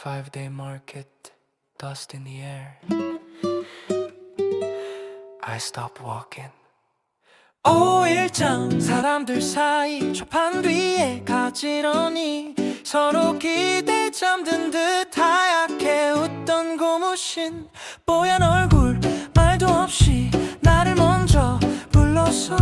5-day market, dust in the air. I stop walking. 5일장 사람들 사이 초판 뒤에 가지런히 서로 기대 잠든 듯 하얗게 웃던 고무신 뽀얀 얼굴 말도 없이 나를 먼저 불러서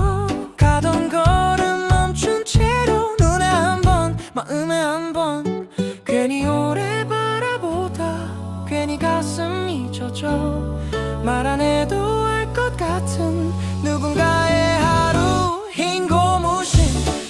가던 걸음 멈춘 채로 눈에 한 번 마음에 한 번 괜히 오래 바라보다 괜히 가슴이 젖어 말 안 해도 알 것 같은 누군가의 하루 흰 고무신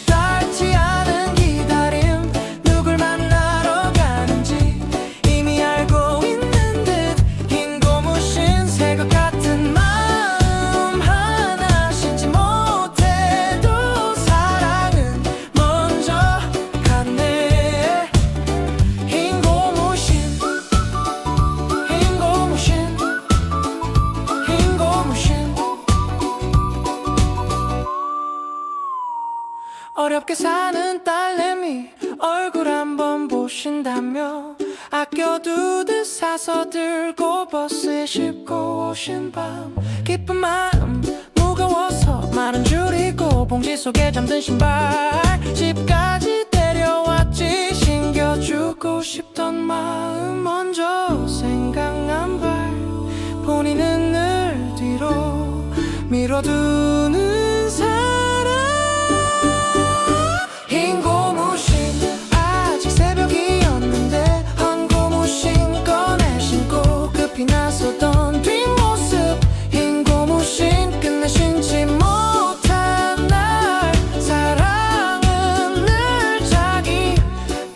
닳지 않은 기다림 누굴 만나러 가는지 이미 알고 있는 듯 흰 고무신 새 것 같은 마음 하나 싣지 못해도 사랑은 먼저 갔네. 흰 고무신 흰 고무신 흰 고무신 어렵게 사는 딸내미 얼굴 한번 보신다며 아껴두듯 사서 들고 버스에 싣고 오신 밤 기쁜 마음 무거워서 말은 줄이고 봉지 속에 잠든 신발 집까지 데려왔지 신겨주고 싶던 마음 먼저 생각난 발 본인은 늘 뒤로 밀어두는 사람 흰 고무신 아직 새벽이었는데 한 고무신 꺼내 신고 급히 나서던 뒷모습 흰 고무신 끝내 신지 못한 날 사랑은 늘 자기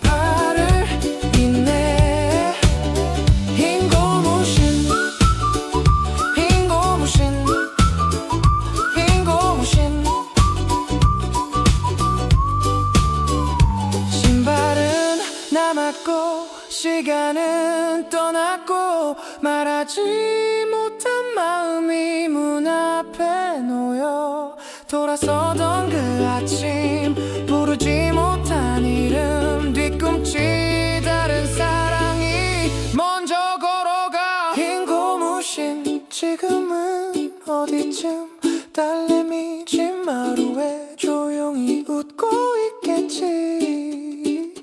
발을 잇네. 흰 고무신 흰 고무신 흰 고무신 신발은 남았고 시간은 떠났고 말하지 못한 마음이 문 앞에 놓여 돌아서던 그 아침 부르지 못한 이름 뒤꿈치 다른 사랑이 먼저 걸어가. 흰 고무신 지금은 어디쯤 딸내미 집마루에 조용히 웃고 있겠지.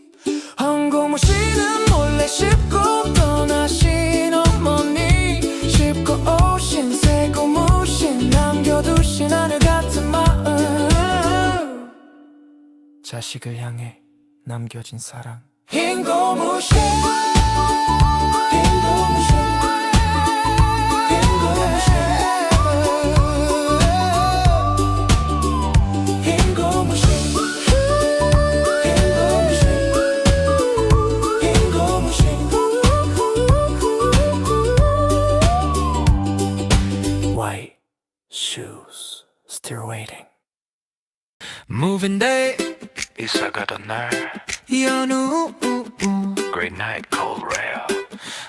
한 고무신은 몰래 싣고 떠나신 어머니 싣고 오신 새 고무신 남겨두신 하늘 같은 마음 자식을 향해 남겨진 사랑 흰 고무신 흰 고무신 흰 고무신 흰 고무신 흰 고무신 White shoes still waiting. Moving day 이사 가던 날 연우 Great night cold rail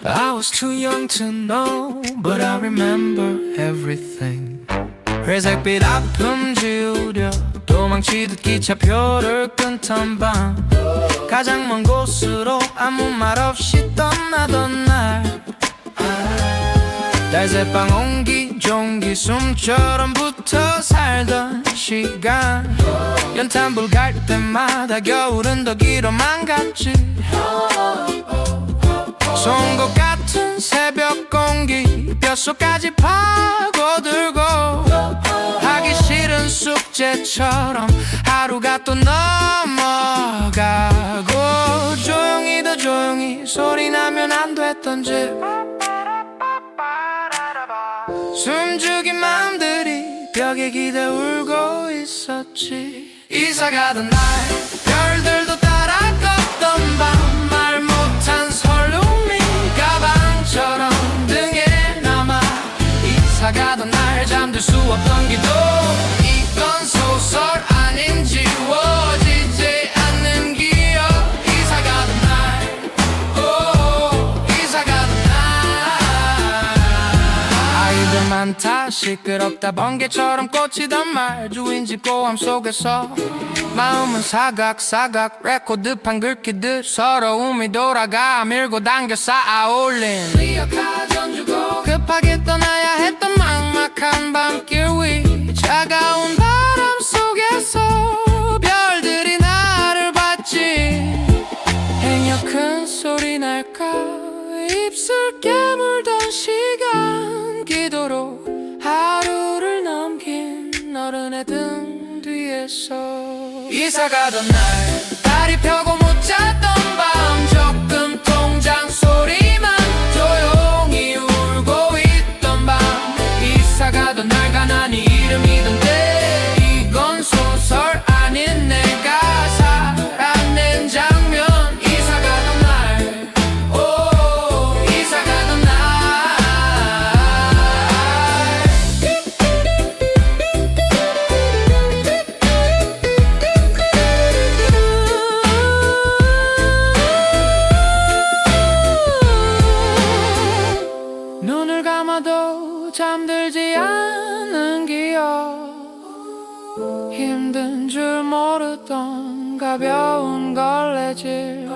I was too young to know But I remember everything 회색빛 아픔 지우려 도망치듯 기차표를 끊던 밤 가장 먼 곳으로 아무 말 없이 떠나던 날 달새방 옹기종기 숨처럼 붙어 살던 시간 연탄불 갈 때마다 겨울은 더 길어만 갔지 송곳 같은 새벽 공기 뼛속까지 파고들고 하기 싫은 숙제처럼 하루가 또 넘어가고 조용히 더 조용히 소리 나면 안 됐던 집 숨죽인 마음들이 벽에 기대 울고 있었지. 이사 가던 날 별들도 따라 걷던 밤 말 못한 설움이 가방처럼 등에 남아 이사 가던 날 잠들 수 없던 기도 이건 소설 아닌 지워지지 않는 기억 이사 가던 날 이사 가던 날 아이들만 많다. 시끄럽다 번개처럼 꽂히던 말 주인집 고함 속에서 마음은 사각사각 레코드판 긁히듯 서러움이 돌아가 밀고 당겨 쌓아올린 리어카 전주곡 급하게 떠나야 했던 막막한 밤길 위 차가운 바람 속에서 별들이 나를 봤지. 행여 큰 소리 날까 입술 깨물던 시간 기도로 하루를 넘긴 어른의 등 뒤에서 이사 가던 날 다리 펴고 못 잤던 밤 적금 통장 소리만 조용히 울고 있던 밤 이사 가던 날 가난이 이름이던데 이건 소설 아닌 내가 살아낸 장면 이사 가던 날 오 이사 가던 날 눈을 감아도 잠들지 않는 기억 힘든 줄 모르던 가벼운 걸레질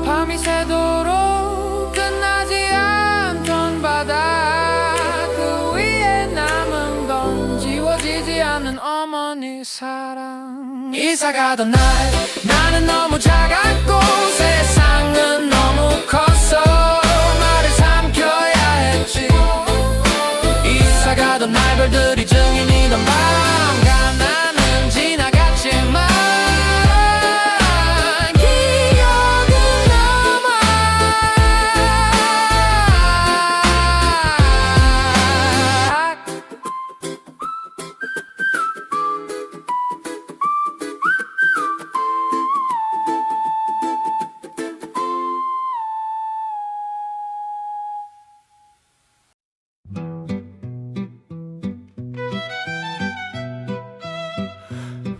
밤이 새도록 끝나지 않던 바다 그 위에 남은 건 지워지지 않는 어머니 사랑 이사 가던 날 나는 너무 작았고 세상은 너무 컸어 말을 삼켜야 했지 이사 가던 날 별들이 증인이던 밤 가난은 지나갔지만 기억은 남아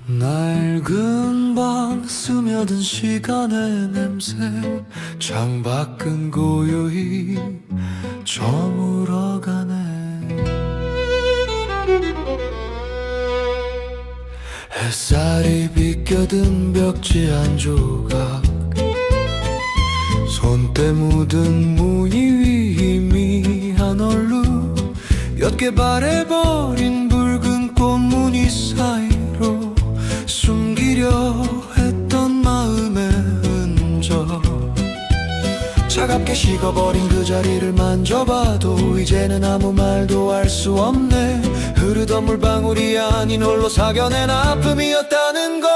낡은 방 스며든 시간의 냄새 창밖은 고요히 저물어가네 햇살이 비껴든 벽지 한 조각 손때 묻은 무늬 위 희미한 얼룩 옅게 바래버린 붉은 꽃무늬 사이로 숨기려 했던 마음의 흔적 차갑게 식어버린 그 자리를 만져봐도 이제는 아무 말도 할 수 없네 흐르던 물방울이 아닌 홀로 사겨낸 아픔이었다는 걸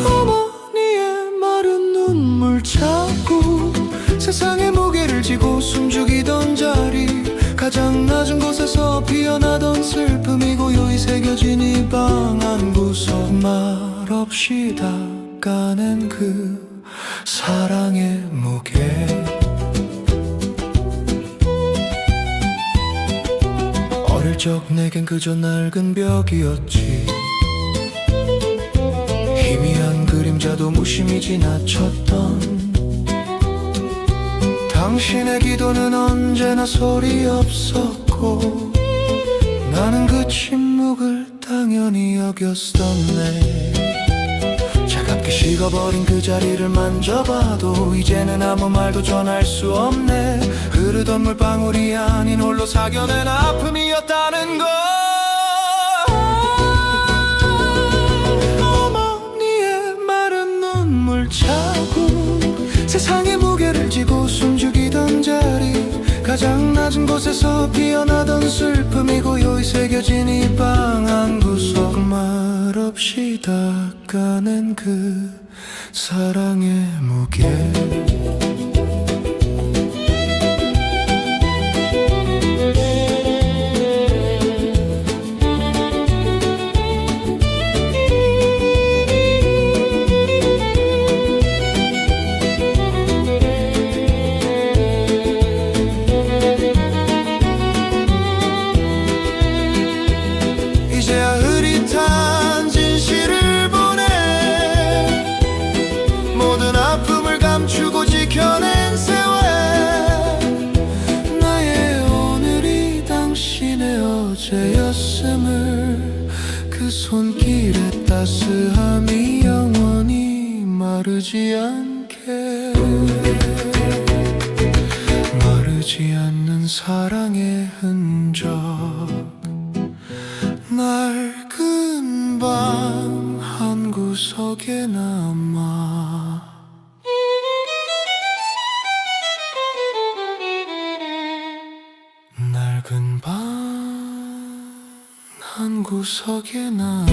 어머니의 마른 눈물 자국 세상의 무게를 지고 숨죽이던 자리 가장 낮은 곳에서 피어나던 슬픔이 고요히 새겨진 이 방 한 구석 말없이 닦아낸 그 사랑의 무게 어릴 적 내겐 그저 낡은 벽이었지 희미한 그림자도 무심히 지나쳤던 당신의 기도는 언제나 소리 없었고 나는 그 침묵을 당연히 여겼었네 차갑게 식어버린 그 자리를 만져봐도 이제는 아무 말도 전할 수 없네 흐르던 물방울이 아닌 홀로 사겨낸 아픔이었다는 걸 어머니의 마른 눈물 자국 세상의 무게를 지고 숨죽이던 자리 가장 낮은 곳에서 피어나던 슬픔이 고요히 새겨진 이 방 한 구석 말없이 닦아낸 그 사랑의 무게 모든 아픔을 감추고 지켜 따스함이 영원히 마르지 않게 마르지 않는 사랑의 흔적 낡은 방 한 구석에 남아 낡은 방 한 구석에 남아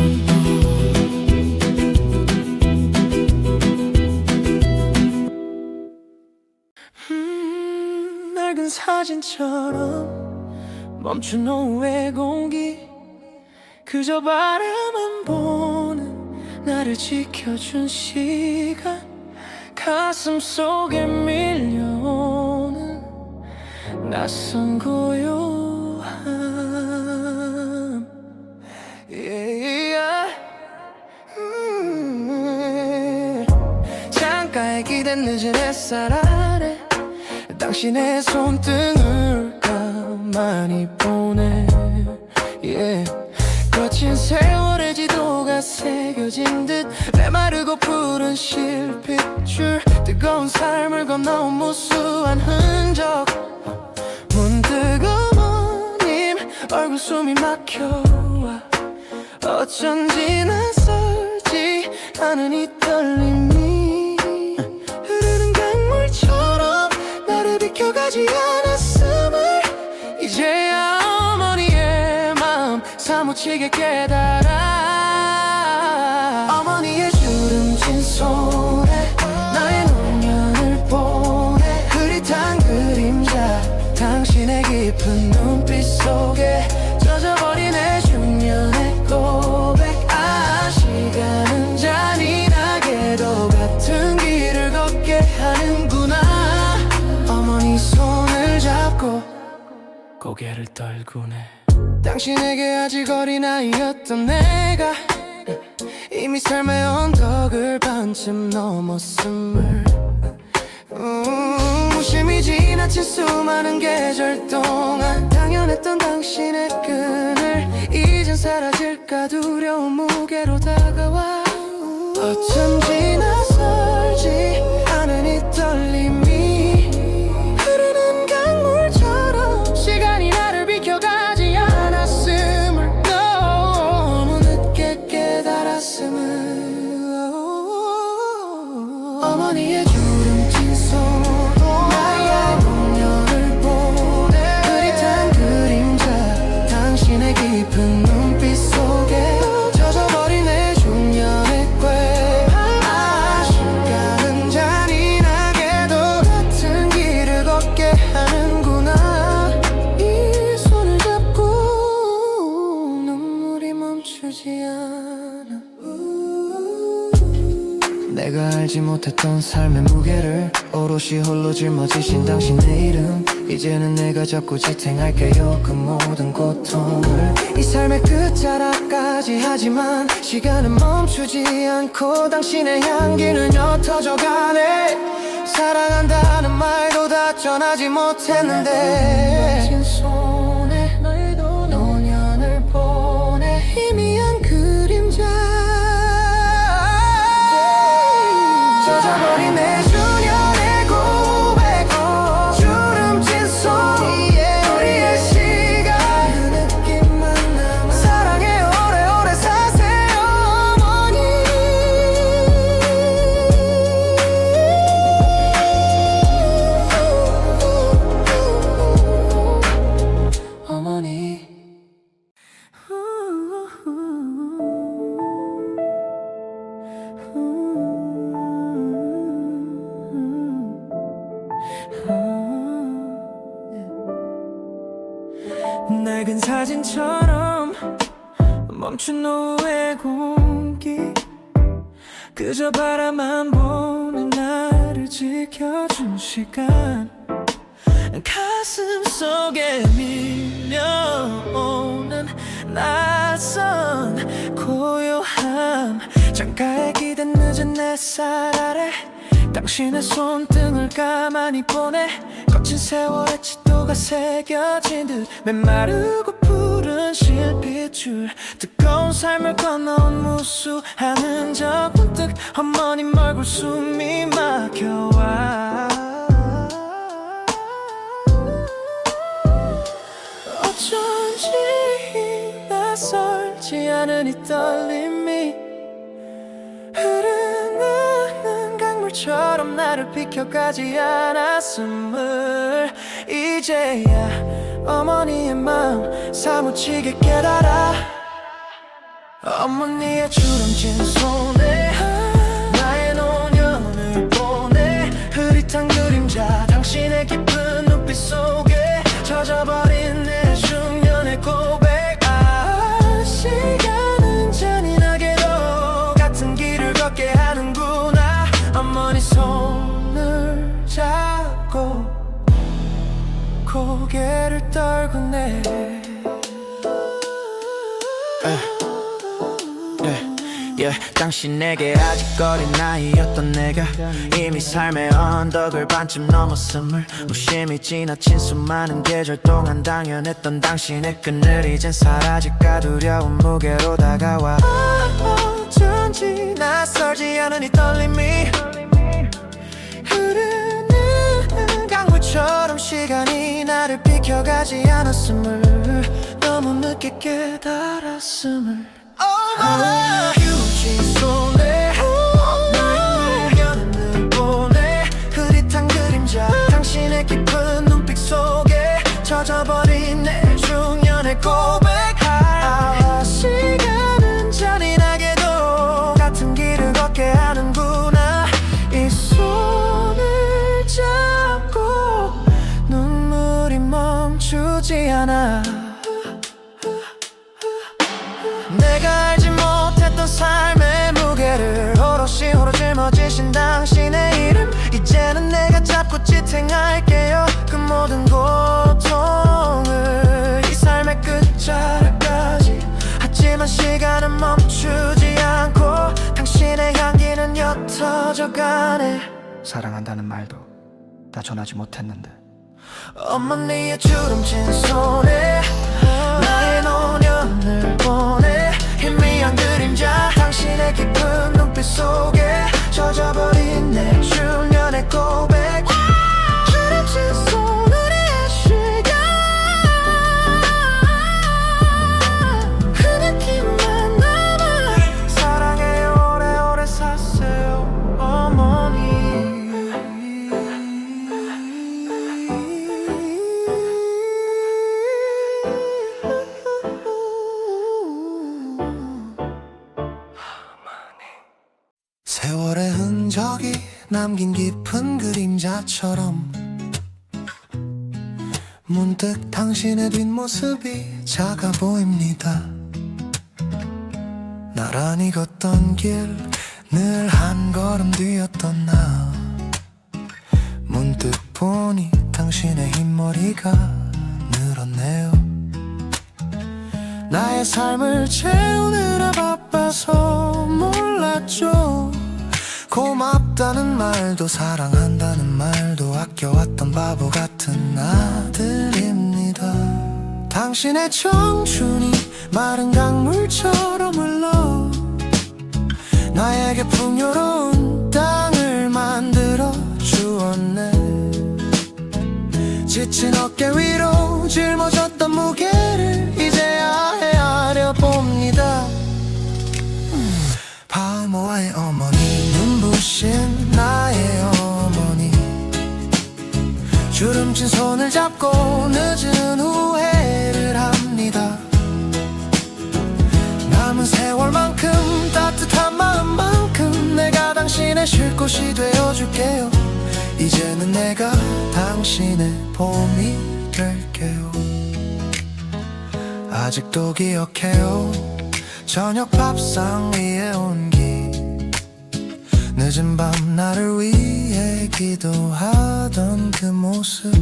낡은 사진처럼 멈춘 오후의 공기 그저 바라만 보는 나를 지켜준 시간 가슴 속에 밀려오는 낯선 고요함 yeah. 창가에 기댄 늦은 햇살 아래 당신의 손등을 가만히 보네 yeah. 거친 세월의 지도가 새겨진 듯 메마르고 푸른 실핏줄 뜨거운 삶을 건너온 무수한 흔적 문득 어머님 얼굴 숨이 막혀와 어쩐지 낯설지 않은 이 떨림이 흐르는 강물처럼 나를 비켜가지 않았음을 이제야 어머니의 마음 사무치게 깨달아 어머니의 주름진 손에 나의 노년을 보내 흐릿한 그림자 당신의 깊은 눈빛 속에 젖어버린 내 중년의 고백 아 시간은 잔인하게도 같은 길을 걷게 하는구나 어머니 손을 잡고 고개를 떨구네 당신에게 아직 어린아이였던 내가 이미 삶의 언덕을 반쯤 넘었음을 무심히 지나친 수많은 계절 동안 당연했던 당신의 끈을 이젠 사라질까 두려운 무게로 다가와 어쩐지 낯설지 않은 이 떨림이 흐르는 강물처럼 시간이 나를 비켜가지 않았음을 너무 늦게 깨달았음을 어머니의 주름진 손 나의 노년을 보내 흐릿한 그림자 당신의 깊은 눈빛 속에 젖어버린 내 중년의 꾀 아 시간은 잔인하게도 같은 길을 걷게 하는구나 이 손을 잡고 눈물이 멈추지 않아 내가 알지 못했던 삶의 무게를 오롯이 홀로 짊어지신 당신의 이름 이제는 내가 잡고 지탱할게요 그 모든 고통을 이 삶의 끝자락까지 하지만 시간은 멈추지 않고 당신의 향기는 옅어져가네 사랑한다는 말도 다 전하지 못했는데 진 손에 너의 노년을 보내 희미한 그림자 젖어버린 내 주년의 고백 주름진 손 우리의 시간 그 느낌만 남아 사랑해 오래오래 사세요 어머니 어머니 낡은 사진처럼 멈춘 오후의 공기 그저 바라만 보는 나를 지켜준 시간 가슴 속에 밀려오는 낯선 고요함 창가에 기댄 늦은 햇살 아래 당신의 손등을 가만히 보내 거친 세월의 지도가 새겨진 듯 메마르고 푸른 푸른 실핏줄 뜨거운 삶을 건너온 무수한 적 문득 어머님 얼굴 숨이 막혀와 어쩐지 낯설지 않은 이 떨림이 흐르는 강물처럼 나를 비켜가지 않았음을 이제야 어머니의 마음 사무치게 깨달아 어머니의 주름진 손에 나의 노년을 보내 흐릿한 그림자 당신의 깊은 눈빛 속에 젖어버린 내 중년의 고백 시간은 잔인하게도 같은 길을 걷게 하는구나 어머니 손을 잡고 고개를 떨구네 당신에게 아직 어린 나이였던 내가 이미 삶의 언덕을 반쯤 넘었음을 무심히 지나친 수많은 계절 동안 당연했던 당신의 끈을 이젠 사라질까 두려운 무게로 다가와 어쩐지 낯설지 않은 이 떨림이 흐르는 강물처럼 시간이 나를 비켜가지 않았음을 너무 늦게 깨달았음을 휴지 손에 나의 노년을 보내 흐릿한 그림자 당신의 깊은 눈빛 속에 젖어버린 내 중년의 고백 시간은 잔인하게도 같은 길을 걷게 하는구나 이 손을 잡고 눈물이 멈추지 않아 내가 알지 못했던 삶의 무게를 오롯이 짊어지신 당신의 이름 이제는 내가 잡고 지탱할게요 그 모든 고통을 이 삶의 끝자락까지 하지만 시간은 멈추지 않고 당신의 향기는 옅어져가네 사랑한다는 말도 다 전하지 못했는데 어머니의 주름진 손에 나의 노년을 보내 희미한 그림자 당신의 깊은 눈빛 속에 젖어버린 내 중년의 고백 주름진 손으로의 시간 그 느낌만 남아 사랑해요 오래오래 사세요 어머니 세월의 흔적이 남긴 깊은 그림자처럼 문득 당신의 뒷모습이 작아 보입니다 나란히 걷던 길 늘 한 걸음 뒤였던 나 문득 보니 당신의 흰머리가 늘었네요 나의 삶을 채우느라 바빠서 몰랐죠 고맙다는 말도 사랑한다는 말도 아껴왔던 바보 같은 아들입니다 당신의 청춘이 마른 강물처럼 흘러 나에게 풍요로운 땅을 만들어 주었네 지친 어깨 위로 짊어졌던 무게를 이제야 헤아려 봅니다 파모의 어머니 눈부신 나의 어머니 주름진 손을 잡고 늦은 후회를 합니다 남은 세월만큼 따뜻한 마음만큼 내가 당신의 쉴 곳이 되어줄게요 이제는 내가 당신의 봄이 될게요 아직도 기억해요 저녁 밥상 위에 온기 늦은 밤 나를 위해 기도하던 그 모습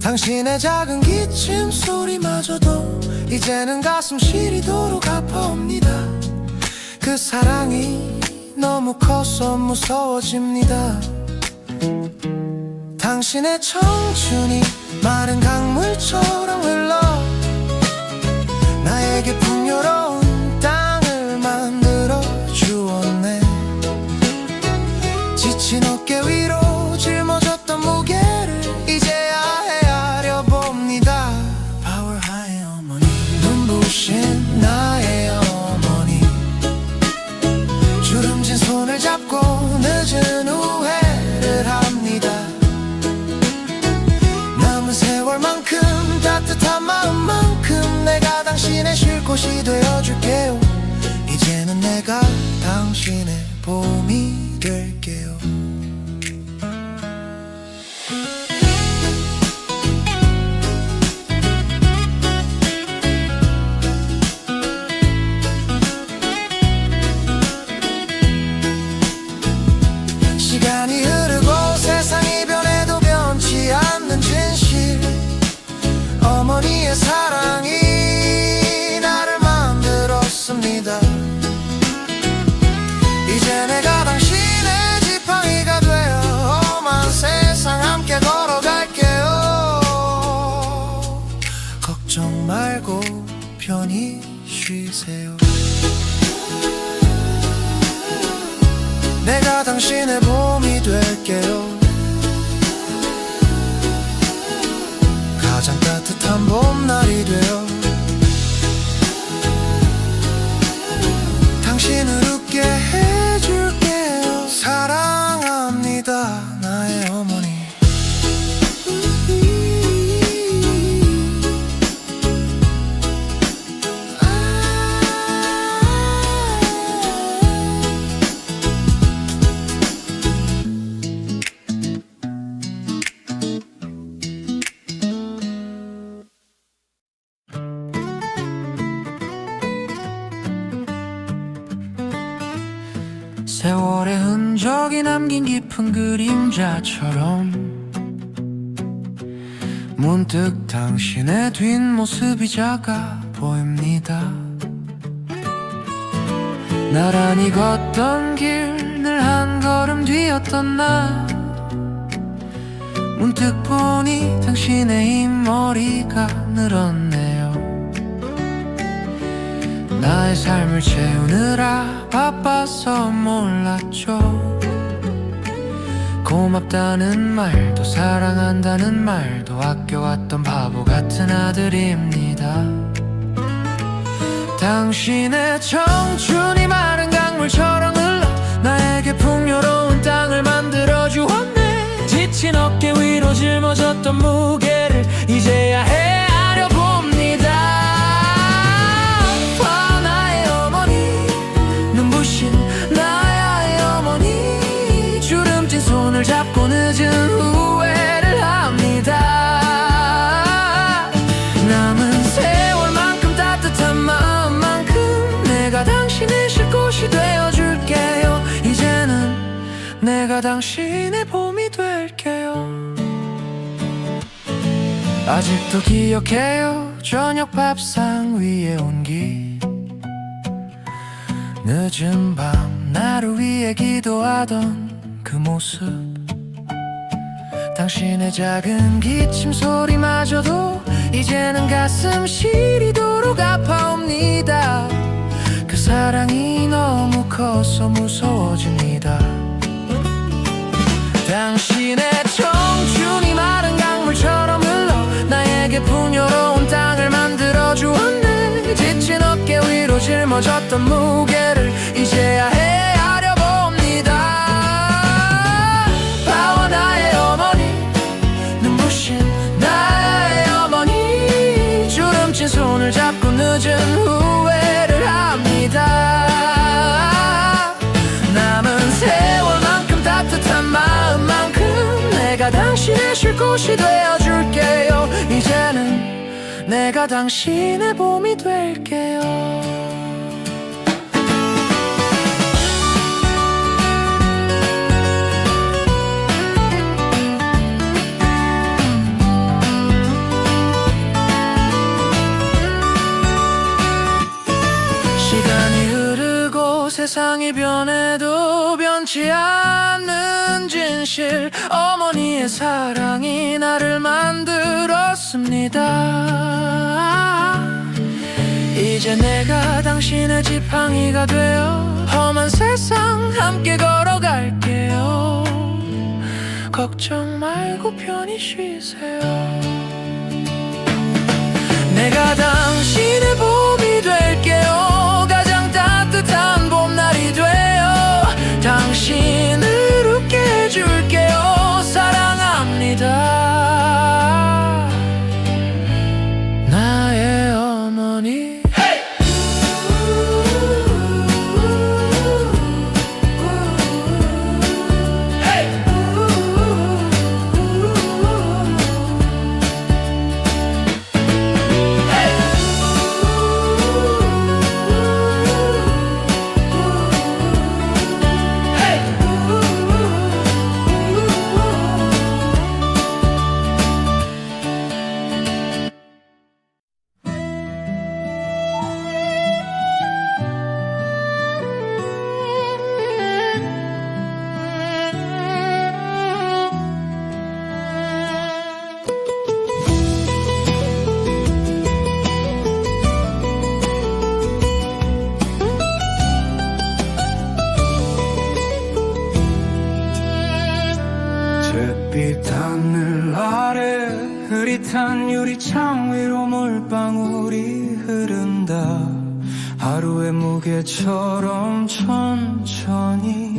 당신의 작은 기침 소리마저도 이제는 가슴 시리도록 아파옵니다 그 사랑이 너무 커서 무서워집니다 당신의 청춘이 마른 강물처럼 흘러 나에게 풍요로운 땅을 만들어 주었네. 지친 어깨 위로 짊어졌던 무게를 이제야 헤아려 봅니다. 파워하이 어머니, 눈부신 나의 어머니, 주름진 손을 잡고 늦은 후회를 합니다. 남은 세월만큼 따뜻한 마음만큼 내가 당신의 쉴 곳이 되어줄게요. 이제는 내가 당신의 봄이 될게요. 시간이 흐르고 세상이 변해도 변치 않는 진실, 어머니의 사랑이 나를 만들었습니다. 이제 내가 당신의 지팡이가 되어 험한 세상 함께 걸어갈게요. 걱정 말고 편히 쉬세요. 내가 당신의 봄이 될게요. 가장 따뜻한 봄날이 되어 당신을 웃게 해줄게요. 사랑합니다, 나의 어머니. 세월의 흔적이 남긴 깊은 그림자처럼 문득 당신의 뒷모습이 작아 보입니다. 나란히 걷던 길 늘 한 걸음 뒤였던 나, 문득 보니 당신의 흰머리가 늘었네요. 나의 삶을 채우느라 바빠서 몰랐죠. 고맙다는 말도 사랑한다는 말도 아껴왔던 바보 같은 아들입니다. 당신의 청춘이 마른 강물처럼 흘러 나에게 풍요로운 땅을 만들어 주었네. 지친 어깨 위로 짊어졌던 무게를 이제야 헤아려 봅니다. 나의 어머니, 눈부신 나의 어머니, 주름진 손을 잡고 늦은 후회를 합니다. 남은 세월만큼 따뜻한 마음만큼 내가 당신의 쉴 곳이 되어줄게요. 이제는 내가 당신의 봄이 될게요. 아직도 기억해요, 저녁 밥상 위에 온기, 늦은 밤 나를 위해 기도하던 그 모습, 당신의 작은 기침 소리마저도 이제는 가슴 시리도록 아파옵니다. 그 사랑이 너무 커서 무서워집니다. 당신의 청춘이 마른 강물처럼 흘러 나에게 풍요로운 땅을 만들어 주었네. 지친 어깨 위로 짊어졌던 무게를 이제야 헤아려 봅니다. 바와 나의 어머니, 눈부신 나의 어머니, 주름진 손을 잡고 늦은 후회를 합니다. 남은 세월만큼 따뜻한 마음만큼 내가 당신의 쉴 곳이 되어줄게요. 이제는 내가 당신의 봄이 될게요. 시간이 흐르고 세상이 변해도 변치 않는 진실, 어머니의 사랑이 나를 만들었습니다. 이제 내가 당신의 지팡이가 되어 험한 세상 함께 걸어갈게요. 걱정 말고 편히 쉬세요. 내가 당신의 봄이 될게요. 가장 따뜻한 봄날이 되어 당신을 웃게 해줄게요. 사랑합니다, 나의 어머니. 잿빛 하늘 아래 흐릿한 유리창 위로 물방울이 흐른다. 하루의 무게처럼 천천히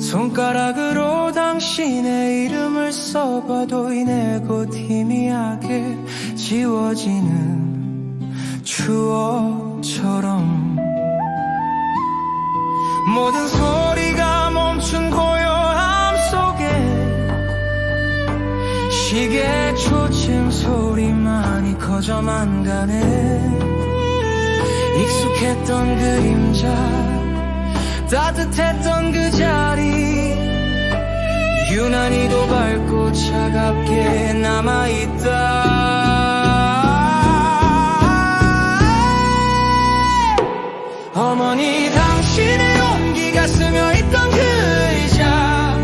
손가락으로 당신의 이름을 써봐도 이내 곧 희미하게 지워지는 추억처럼 모든 소리가 멈춘 고요함 속에 시계 초침 소리만이 커져만 가네. 익숙했던 그림자 따뜻했던 그 자리 유난히도 밝고 차갑게 남아있다. 어머니 당신의 온기가 스며있던 그 의자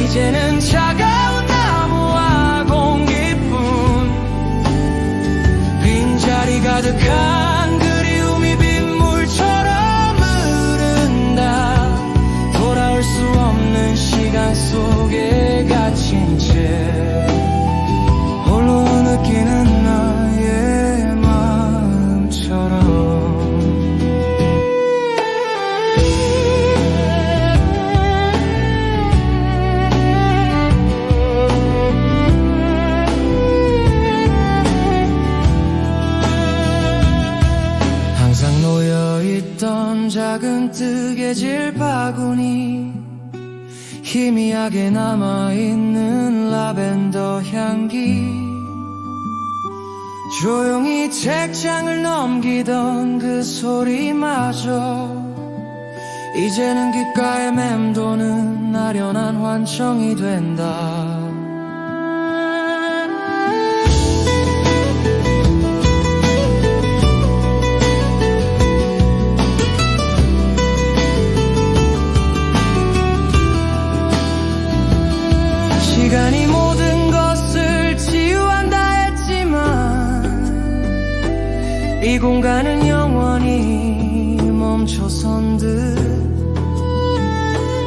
이제는 차가운 나무와 공기뿐 빈자리 가득한 그리움이 빗물처럼 흐른다. 돌아올 수 없는 시간 속에 갇힌 채 홀로 느끼는 나의 마음처럼 작은 뜨개질 바구니 희미하게 남아있는 라벤더 향기 조용히 책장을 넘기던 그 소리마저 이제는 귓가에 맴도는 아련한 환청이 된다. 시간이 모든 것을 치유한다 했지만 이 공간은 영원히 멈춰선 듯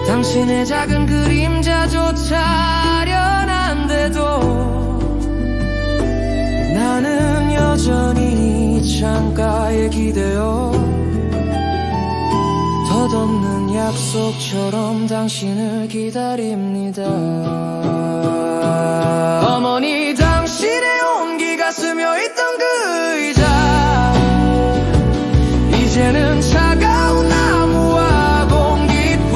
당신의 작은 그림자조차 아련한데도 나는 여전히 창가에 기대어 덧없는 약속처럼 당신을 기다립니다. 어머니 당신의 온기가 스며있던 그 의자 이제는 차가운 나무와 공기뿐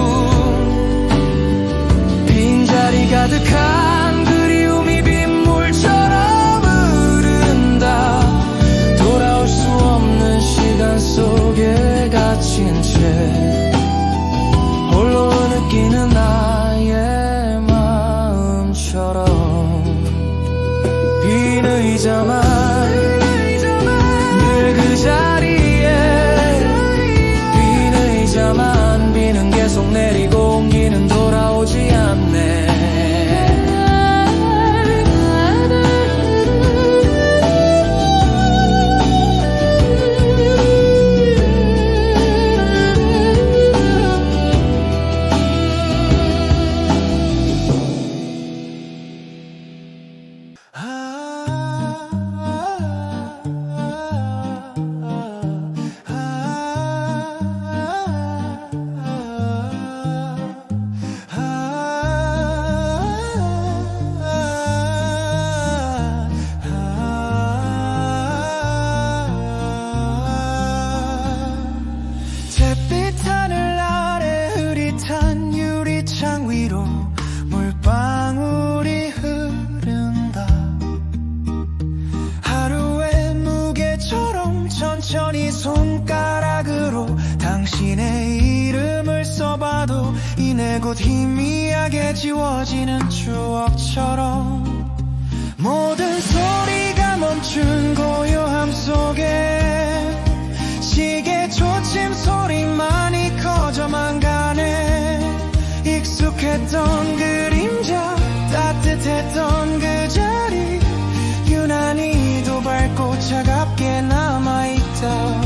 빈자리 가득한 그리움이 빗물처럼 흐른다. 돌아올 수 없는 시간 속에 갇힌 채 홀로 느끼는 나의 마음처럼 빈 의자만 늘 그 자리에 빈 의자만 비는 계속 내리고 온기는 돌아오지 않네. 이내 곧 희미하게 지워지는 추억처럼 모든 소리가 멈춘 고요함 속에 시계 초침 소리만이 커져만 가네. 익숙했던 그림자 따뜻했던 그 자리 유난히도 밝고 차갑게 남아있다.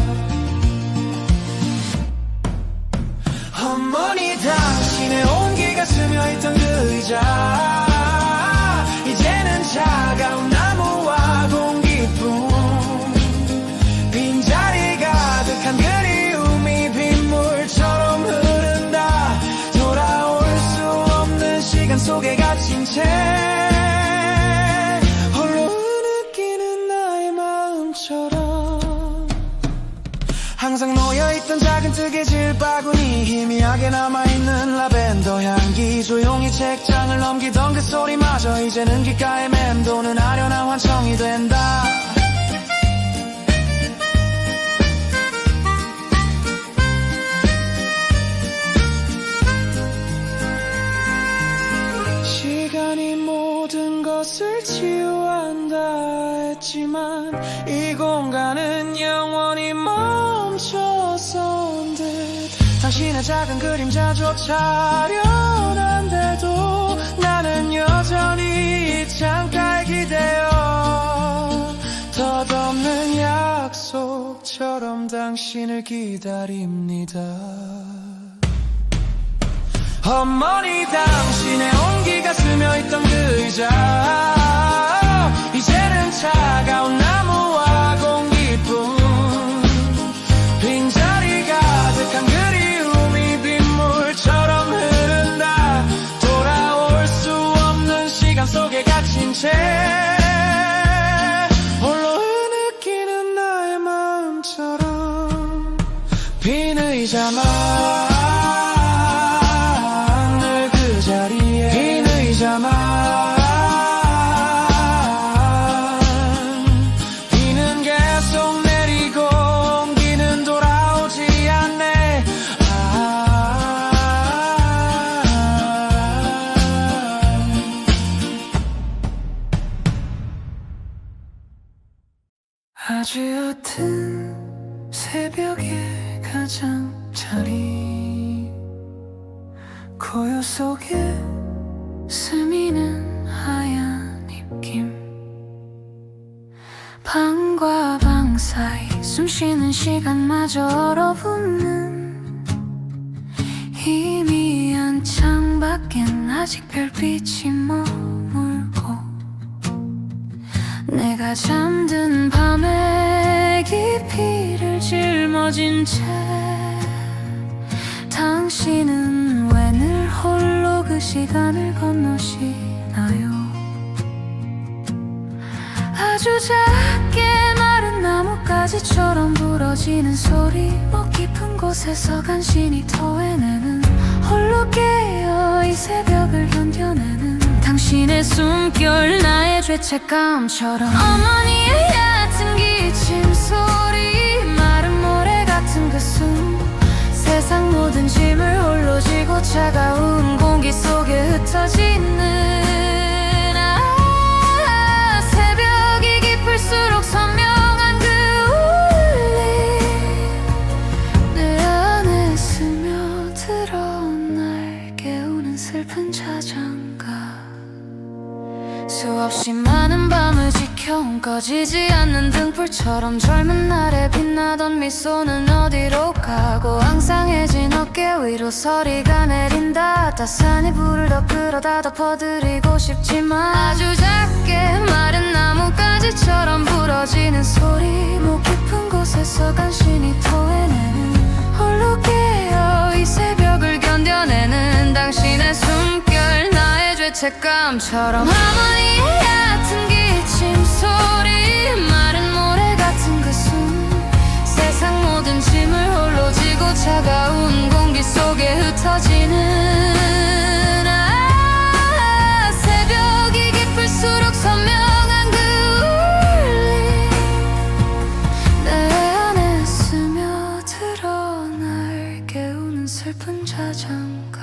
어머니 당신의 온기가 스며있던 그 의자 이제는 차가운 나무와 공기뿐 빈자리 가득한 그리움이 빗물처럼 흐른다. 돌아올 수 없는 시간 속에 갇힌 채 홀로 느끼는 나의 마음처럼 항상 놓여있던 작은 뜨개질 바구니 희미하게 남아있는 라벤더 향기 조용히 책장을 넘기던 그 소리마저 이제는 귓가에 맴도는 아련한 환청이 된다. 시간이 모든 것을 치유한다 했지만 이 공간은 영원히 멈춰선 듯 당신의 작은 그림자조차 아련한데도 나는 여전히 이 창가에 기대어 덧없는 약속처럼 당신을 기다립니다. 어머니 당신의 온기가 스며있던 그 의자 이제는 차가운 나무와 공기뿐 빈자리 가득한 그리움이 빗물처럼 흐른다. 돌아올 수 없는 시간 속에 갇힌 채 홀로 느끼는 나의 마음처럼 빈 의자만 비는 계속 내리고 온기는 돌아오지 않네. 아주 옅은 새벽의 가장자리 고요 속에 스미는 하얀 입김 방과 방 사이 숨쉬는 시간마저 얼어붙는 희미한 창밖엔 아직 별빛이 머물고 내가 잠든 밤에 깊이를 짊어진 채 당신은 왜 늘 홀로 그 시간을 건너시나요? 아주 작게 마른 나뭇가지처럼 부러지는 소리 목 깊은 곳에서 간신히 토해내는 홀로 깨어 이 새벽을 견뎌내는 당신의 숨결 나의 죄책감처럼 어머니의 얕은 기침 소리 마른 모래 같은 그 숨 세상 모든 짐을 홀로 지고 차가운 공기 속에 흩어지는 새벽이 깊을수록 선명한 그 울림 내 안에 스며들어 날 깨우는 슬픈 자장가 수없이 많은 밤을 지켜온 꺼지지 않는 등불처럼 젊은 날에 빛나던 미소는 어디로 가고 앙상해진 어깨 위로 소리가 내린다. 따스한 이불을 더 끌어다 덮어드리고 싶지만 아주 작게 마른 나뭇가지처럼 부러지는 소리 목 깊은 곳에서 간신히 토해내는 홀로 깨어 이 새벽을 견뎌내는 당신의 숨결 나의 죄책감처럼 어머니의 얕은 기침 소리 마른 모래 같은 그 숨 세상 모든 짐을 홀로 지고 차가운 공기 속에 흩어지는 새벽이 깊을수록 선명한 그 울림 내 안에 스며들어 날 깨우는 슬픈 자장가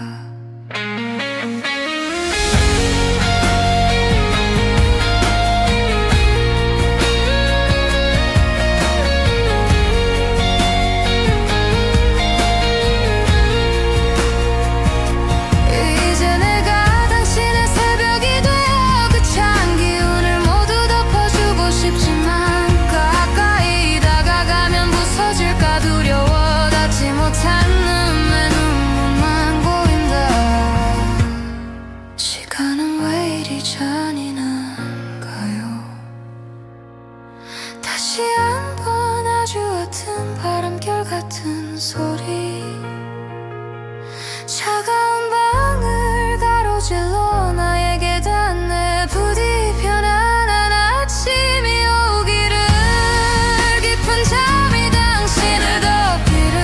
차가운 방을 가로질러 나에게 닿네. 부디 편안한 아침이 오기를. 깊은 잠이 당신을 덮기를.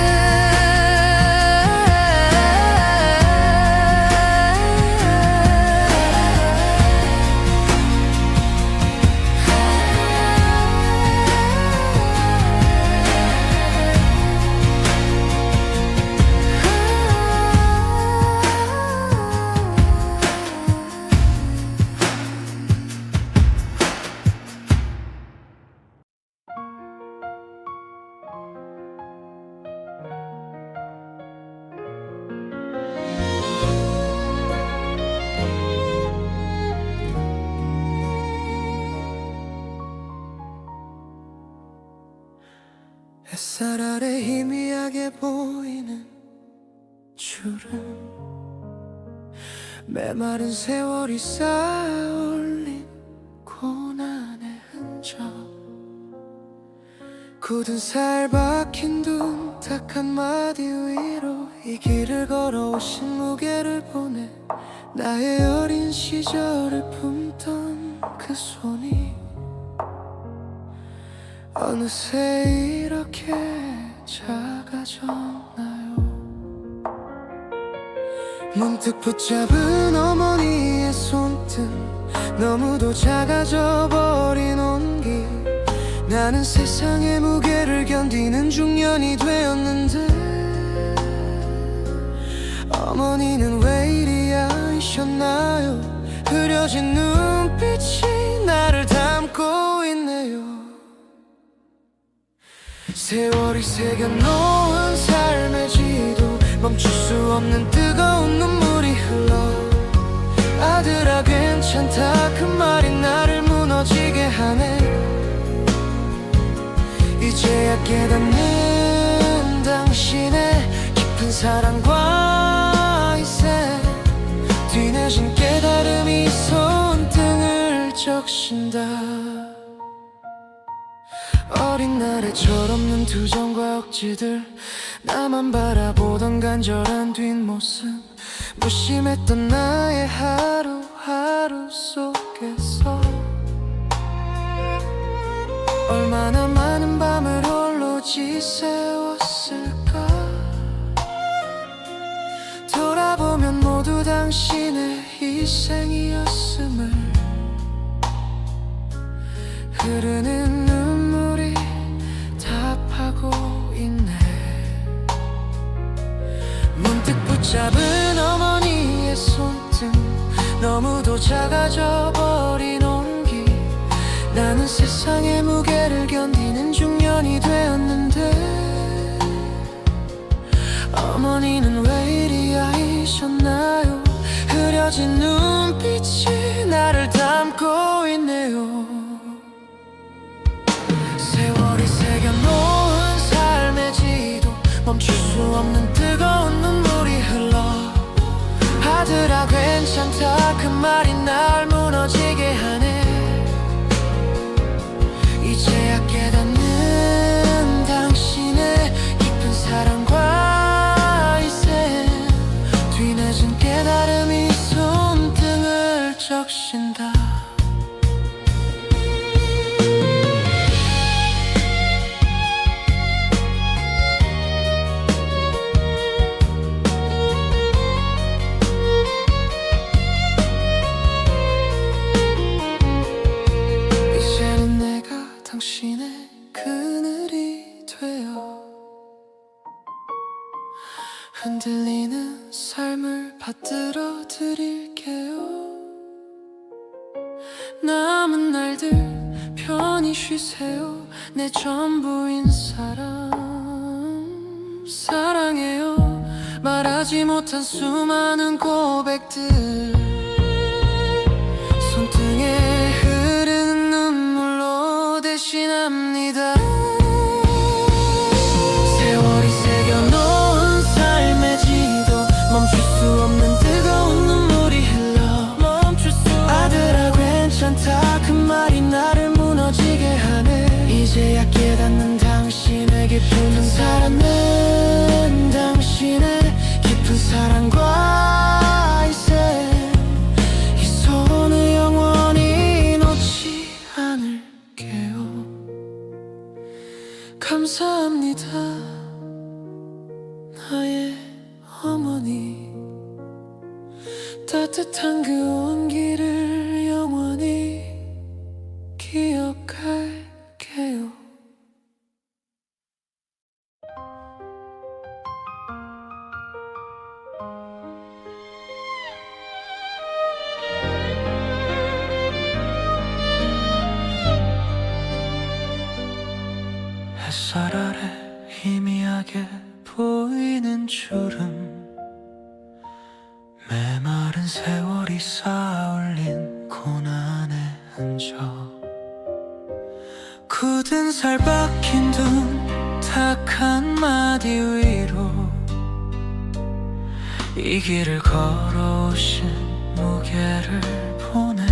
햇살 아래 희미하게 보이는 주름, 메마른 세월이 쌓아올린 고난의 흔적, 굳은 살 박힌 눈 딱 한마디 위로 이 길을 걸어오신 무게를 보내. 나의 어린 시절을 품던 그 손이 어느새 이렇게 작아졌나요? 문득 붙잡은 어머니의 손등, 너무도 작아져 버린 온기. 나는 세상의 무게를 견디는 중년이 되었는데 어머니는 왜 이리 아이셨나요? 흐려진 눈빛이 나를 담고 있네요. 세월이 새겨놓은 삶의 지도, 멈출 수 없는 뜨거운 눈물이 흘러. 아들아 괜찮다 그 말이 나를 무너지게 하네. 이제야 깨닫는 당신의 깊은 사랑과 이세, 뒤늦은 깨달음이 손등을 적신다. 어린 날의 철없는 투정과 억지들, 나만 바라보던 간절한 뒷모습, 무심했던 나의 하루하루 속에서 얼마나 많은 밤을 홀로 지새웠을까. 돌아보면 모두 당신의 희생이었음을. 흐르는 눈물이 답하고 있네. 문득 붙잡은 어머니의 손등, 너무도 작아져 버린 온기. 나는 세상의 무게를 견디는 중년이 되었는데 어머니는 왜 이리 아이셨나요? 흐려진 눈빛이 나를 담고 있네요. 세월이 새겨놓은 삶의 지도, 멈출 수 없는 뜨거운 눈물이 흘러. 아들아 괜찮다 그 말이 날 무너지게 하네. 이제야 깨닫는 당신의 깊은 사랑과 이세, 뒤늦은 깨달음이 손등을 적신다. 당신의 그늘이 되어 흔들리는 삶을 받들어 드릴게요. 남은 날들 편히 쉬세요. 내 전부인 사람 사랑해요. 말하지 못한 수많은 고백들, 손등에 흐르는 눈물로 대신합니다. 세월이 새겨놓은 삶의 지도, 멈출 수 없는 뜨거운 눈물이 흘러. 아들아 괜찮다 그 말이 나를 무너지게 하네. 이제야 깨닫는 당신의 깊은 사랑은 당신의 깊은 사랑과 따뜻한 그 온기를 영원히 기억할게요. 햇살 아래 희미하게 보이는 주름, 메마른 세월이 쌓아올린 고난의 흔적, 굳은 살 박힌 둔 탁 한마디 위로 이 길을 걸어오신 무게를 보내.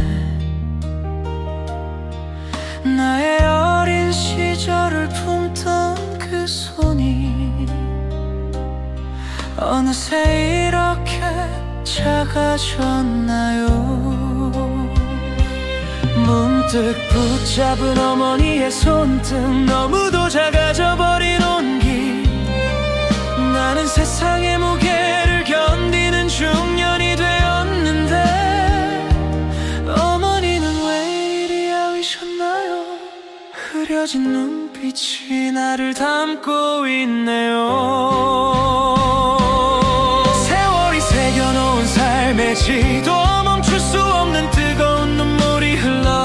나의 어린 시절을 품던 그 손이 어느새 이렇게 작아졌나요? 문득 붙잡은 어머니의 손등, 너무도 작아져 버린 온기. 나는 세상의 무게를 견디는 중년이 되었는데 어머니는 왜 이리 야위셨나요? 흐려진 눈빛이 나를 담고 있네요. 세월이 새겨놓은 삶의 지도, 멈출 수 없는 뜨거운 눈물이 흘러.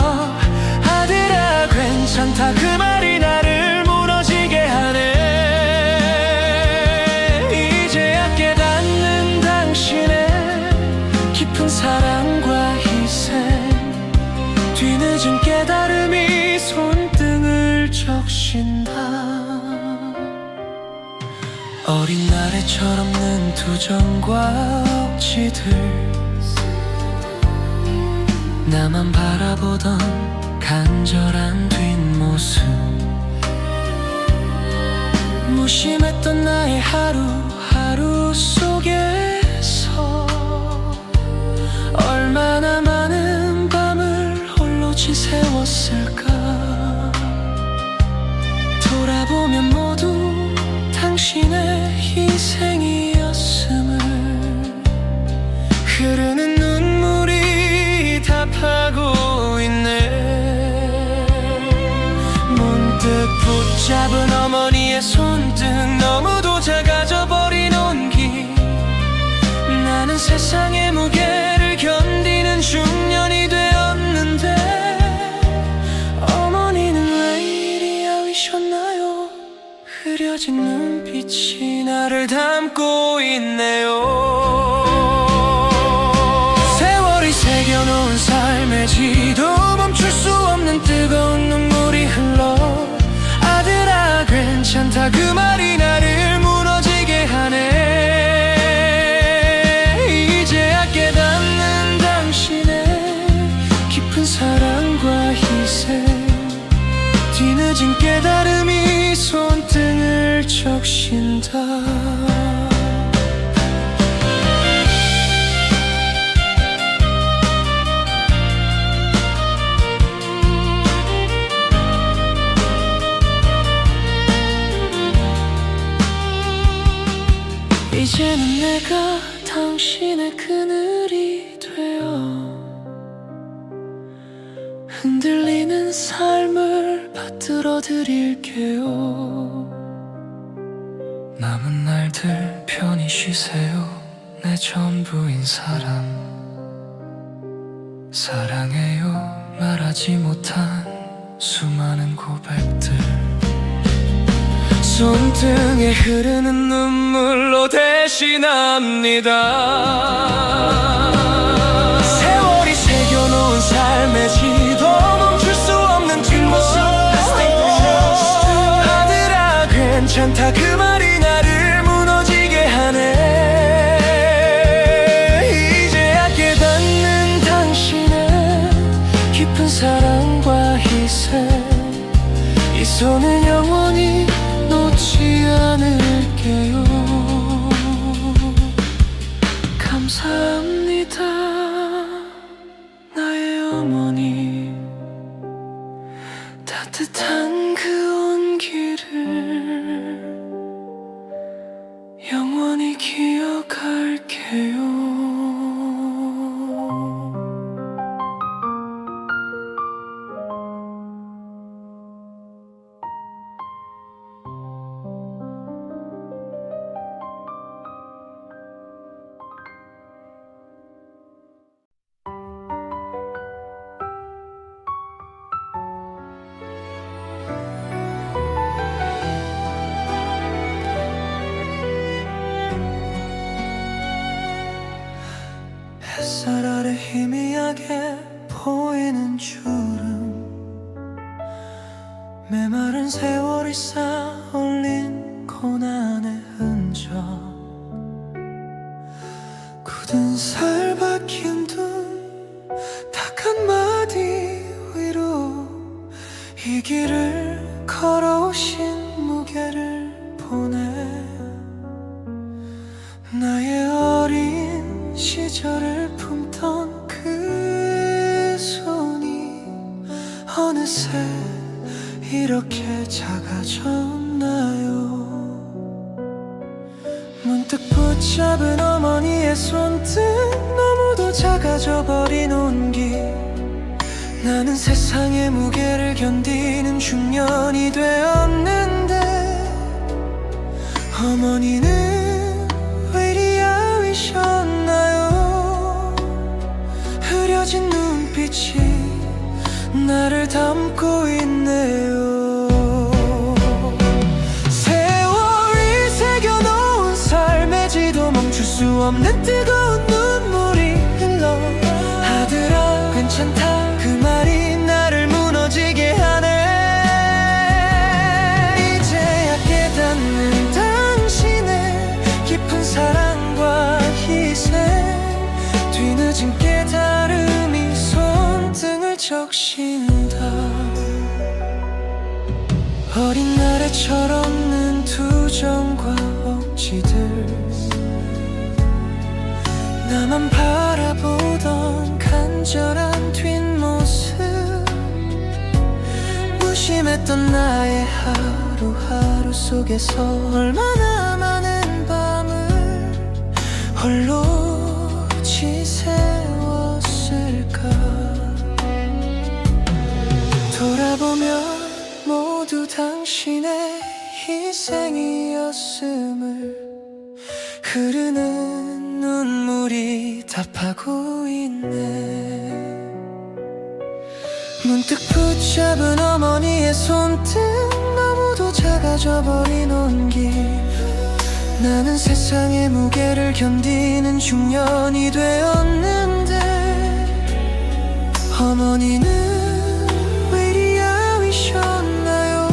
아들아 괜찮다 그 말이 나를 무너지게 하네. 이제야 깨닫는 당신의 깊은 사랑과 희생, 뒤늦은 깨달음이 손등을 적신다. 어린 날의 철없는 투정과 억지들, 나만 바라보던 간절한 뒷모습, 무심했던 나의 하루하루 속에서 얼마나 많은 밤을 홀로 지새웠을까. 돌아보면 모두 당신의 희생이었음을 흐르는 눈물이 답하고 있네. 문득 붙잡은 어머니의 손등, 너무도 작아져 버린 온기. 나는 세상의 무게를 견디는 중년이 되었는데 어머니는 왜 이리 야위셨나요? 흐려진 눈빛이 나를 담고 있네요. 세월이 새겨놓은 삶의 지도, 멈출 수 없는 뜨거운 눈물이 흘러. 아들아 괜찮다 그 말이 나를 무너지게 하네. 이제야 깨닫는 당신의 깊은 사랑과 희생, 뒤늦은 깨달음이 손등을 적신다. 이제는 내가 당신의 그늘이 되어 흔들리는 삶을 받들어 드릴게요. 남은 날들 편히 쉬세요. 내 전부인 사람, 사랑해요 말하지 못한 수많은 고백들, 손등에 흐르는 눈물로 대신합니다. 세월이 새겨놓은 삶의 지도, 멈출 수 없는 뒷모습. 아들아 괜찮다 그 말이 나를 무너지게 하네. 이제야 깨닫는 당신의 깊은 사랑과 희생, 이 손은 영원히 놓지 않을게요. 감사합니다 나의 어머니. 따뜻한 그 온기를 영원히 기억할게요. 햇살 아래 희미하게 보이는 주름, 메마른 세월이 쌓아올린 고난의 흔적, 굳은 살 박힌 눈, 딱 한마디 위로 이 길을 걸어오신 무게를 보내. 나의 어린 시절을 품던 그 손이 어느새 이렇게 작아졌나요? 문득 붙잡은 어머니의 손등, 너무도 작아져 버린 온기. 나는 세상의 무게를 견디는 중년이 되었는데, 어머니는 왜 이리 야위셨나요? 흐려진 눈빛이 나를 담고 있네요. 세월이 새겨놓은 삶의 지도, 멈출 수 없는 뜨거운 눈물이 흘러. 아들아 괜찮다, 그 말이 나를 무너지게 하네. 이제야 깨닫는 당신의 깊은 사랑과 희생, 뒤늦은 깨달음이 손등을 적신다. 어린 날에 철없는 투정과 억지들, 나만 바라보던 간절한 뒷모습, 무심했던 나의 하루하루 속에서 얼마나 많은 밤을 홀로 지새웠을까. 돌아보면 모두 당신의 희생이었음을 흐르는 눈물이 답하고 있네. 문득 붙잡은 어머니의 손등, 너무도 작아져 버린 온기. 나는 세상의 무게를 견디는 중년이 되었는데, 어머니는 왜 이리 야위셨나요?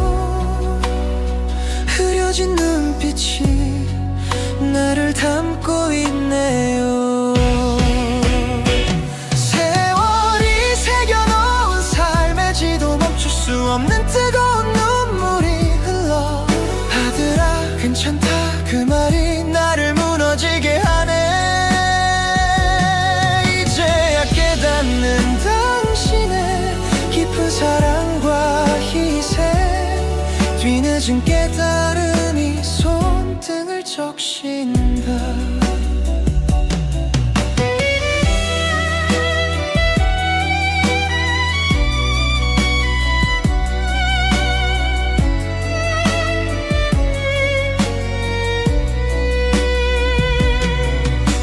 흐려진 눈빛이 나를 담고 있네요. 세월이 새겨놓은 삶의 지도, 멈출 수 없는 뜨거운 눈물이 흘러. 아들아 괜찮다, 그 말이 나를 무너지게 하네. 이제야 깨닫는 당신의 깊은 사랑과 희생, 뒤늦은 깨달음이 손등을 적신다.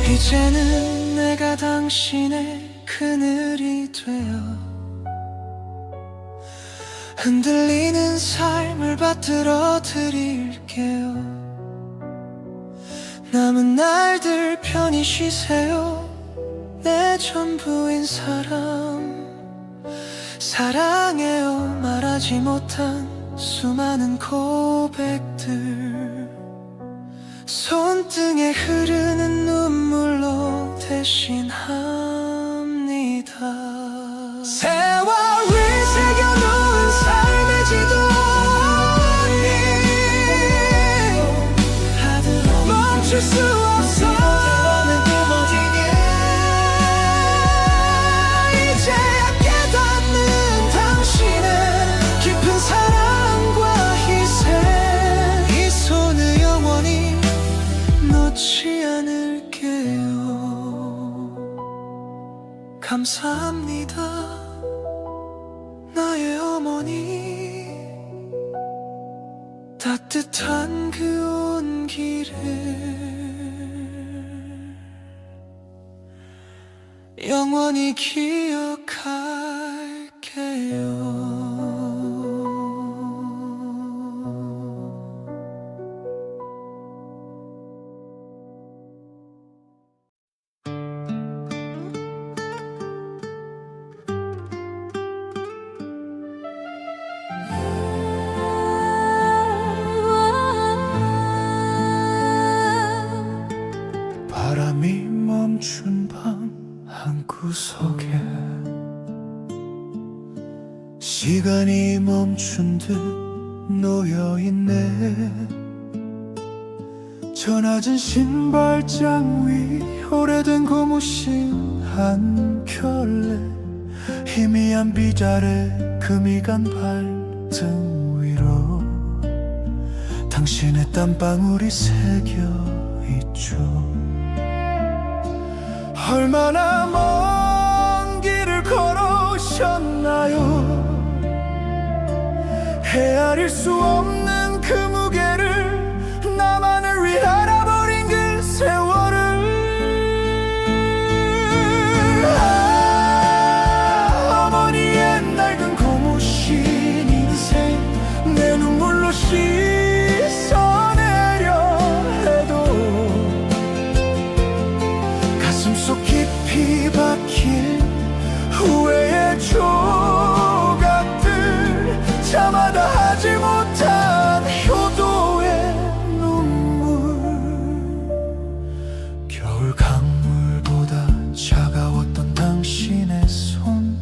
이제는 내가 당신의 그늘이 되어 흔들리는 삶을 받들어 드릴게요. 남은 날들 편히 쉬세요. 내 전부인 사람, 사랑해요 말하지 못한 수많은 고백들, 손등에 흐르는 눈물로 대신합니다. 세월을 새겨놓은 삶의 지도, 멈출 수 없어. 이제야 깨닫는 당신의 깊은 사랑과 희생, 이 손을 영원히 놓지 않을게요. 감사합니다, 나의 어머니. 따뜻한 그 온기를 영원히 기억할게요. 멈춘 방 한구석에 시간이 멈춘 듯 놓여있네. 저 낮은 신발장 위 오래된 고무신 한 켤레, 희미한 비자래 금이 간 발등 위로 당신의 땀방울이 새겨있죠. 얼마나 먼 길을 걸어오셨나요? 헤아릴 수 없는 그 무게를, 나만을 위해 알아버린 그 세월을. 어머니의 낡은 고무신 인생 내 눈물로 씻어내려 해도 가슴속 깊이 박힌 후회의 조각들, 참아다 하지 못한 효도의 눈물. 겨울 강물보다 차가웠던 당신의 손,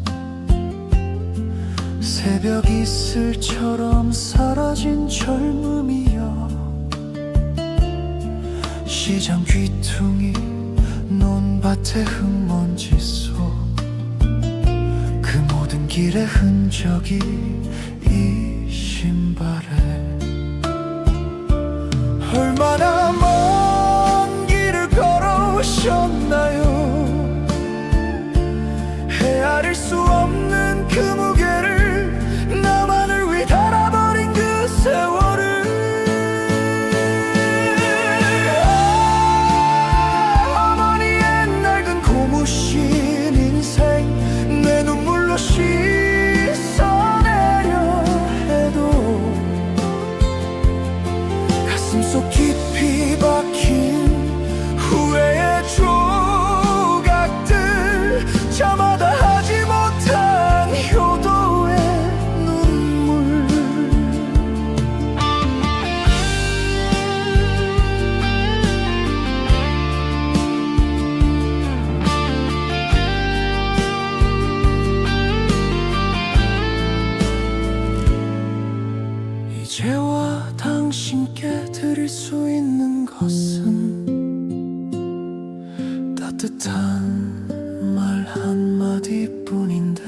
새벽 이슬처럼 사라진 젊음이여. 시장 귀퉁이 논밭의 흙먼지 속 그 모든 길의 흔적이 이 신발에. 얼마나 먼 길을 걸어오셨나요? 헤아릴 수 없는 그 무게를, 나만을 위해 달아버린 그 세월을. 어머니의 낡은 고무신 인생 내 눈물로 씻어내려 해도 가슴속 깊이 박힌 후회의 조각들, 참아다 하지 못한 효도의 눈물. 이제와 당신께 드릴 수 있는 것은 따뜻한 말 한마디뿐인데,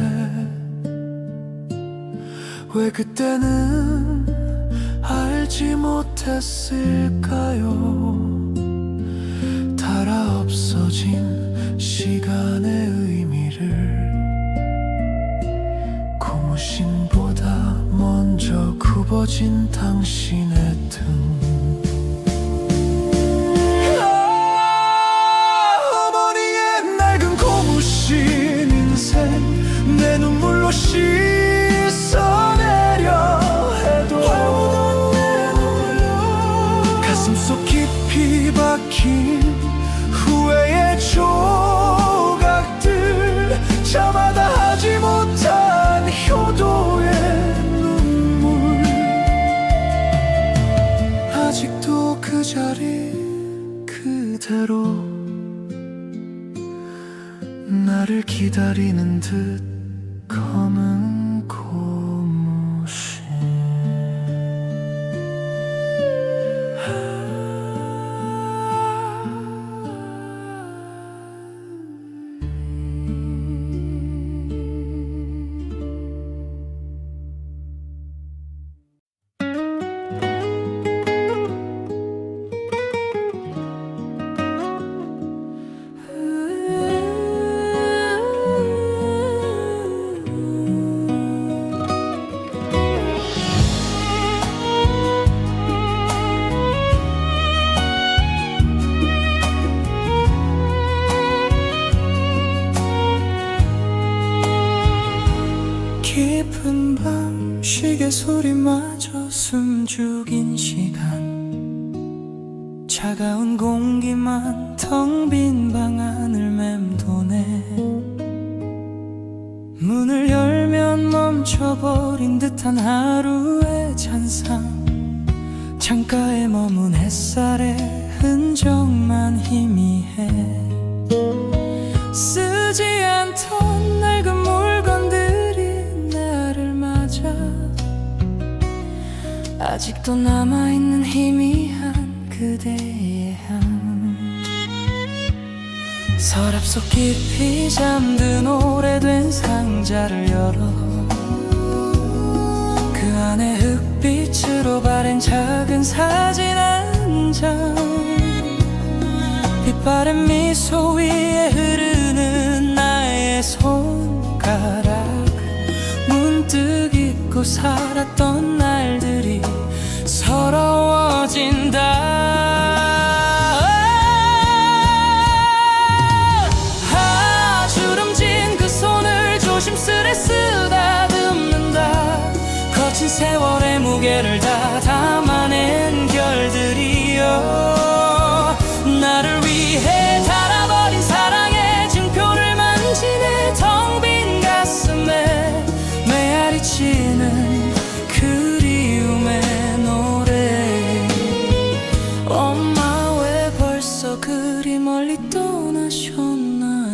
왜 그때는 알지 못했을까요? 닳아 없어진 시간의 의미를, 고무신보다 먼저 굽어진 당신의 등. 어머니의 낡은 고무신 인생 내 눈물로 씻어내려 해도 가슴속 깊이 박힌 후회의 조각들, 참아다 하지 못한 효도의 눈물. 아직도 그 자리 그대로 나를 기다리는 듯 검은 고무신. 깊은 밤 시계 소리마저 숨죽인 시간, 차가운 공기만 텅 빈 방 안을 맴도네. 문을 열면 멈춰버린 듯한 하루의 잔상, 창가에 머문 햇살의 흔적만 희미해. 쓰지 않던 낡은 물건들이 나를 맞아 아직도 남아있는 희미한 그대의 향 서랍 속 깊이 잠든 오래된 상자를 열어 그 안에 흙빛으로 바랜 작은 사진 한 장 빛바랜 미소 위에 흐르는 나의 손가락 문득 잊고 살았던 날들이 서러워진다 주름진 그 손을 조심스레 쓰다듬는다 거친 세월의 무게를 다 담아낸 결들이여 나를 위해 닳아버린 사랑의 증표를 만지네 텅 빈 가슴에 메아리 치는 그리움의 노래 엄마 왜 벌써 그리 멀리 떠나셨나요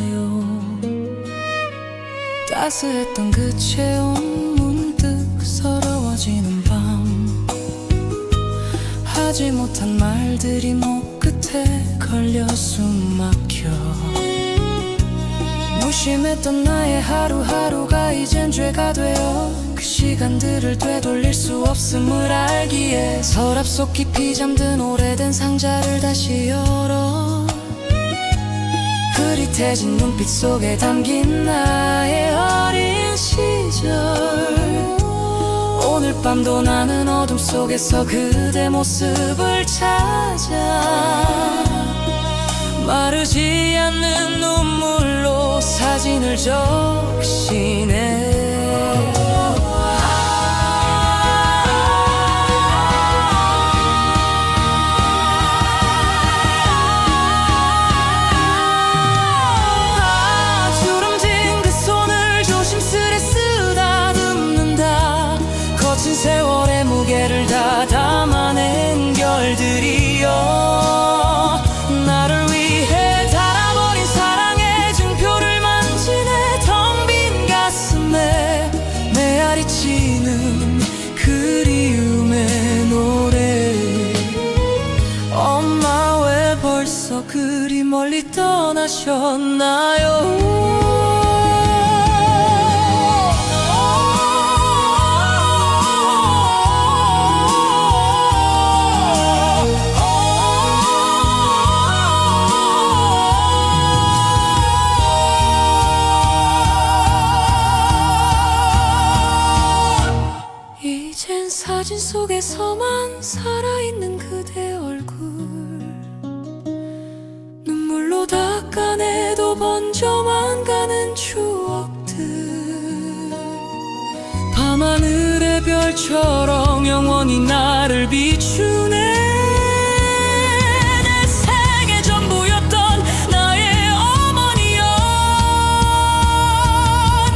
따스했던 그 체온 문득 서러워지는 밤 하지 못한 말들이 목 끝에 걸려 숨 막혀 무심했던 나의 하루하루가 이젠 죄가 되어 그 시간들을 되돌릴 수 없음을 알기에 서랍 속 깊이 잠든 오래된 상자를 다시 열어 흐릿해진 눈빛 속에 담긴 나의 어린 시절 오늘 밤도 나는 어둠 속에서 그대 모습을 찾아 마르지 않는 눈물로 사진을 적시네 주름진 그 손을 조심스레 쓰다듬는다 거친 세월의 무게를 다 담아낸 결들이여 나를 위해 닳아버린 사랑의 증표를 만지네 텅 빈 가슴에 메아리 치는 그리움의 노래 엄마 왜 벌써 그리 멀리 떠나셨나요 이젠 사진 속에서만 살아있는 그대 얼굴 눈물로 닦아내도 번져만 가는 추억들 밤하늘의 별처럼 영원히 나를 비추네 내 세계 전부였던 나의 어머니여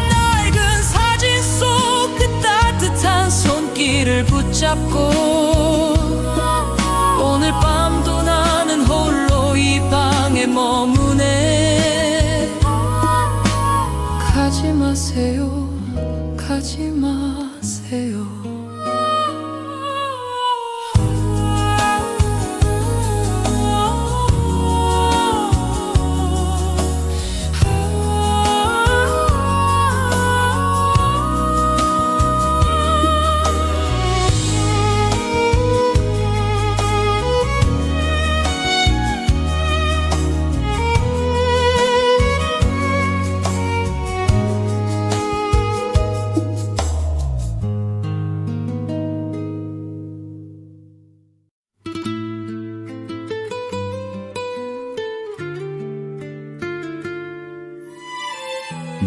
낡은 사진 속 그 따뜻한 손길을 붙잡고 오늘 밤도 나는 홀로 이 방에 머무네 가지 마세요 가지 마세요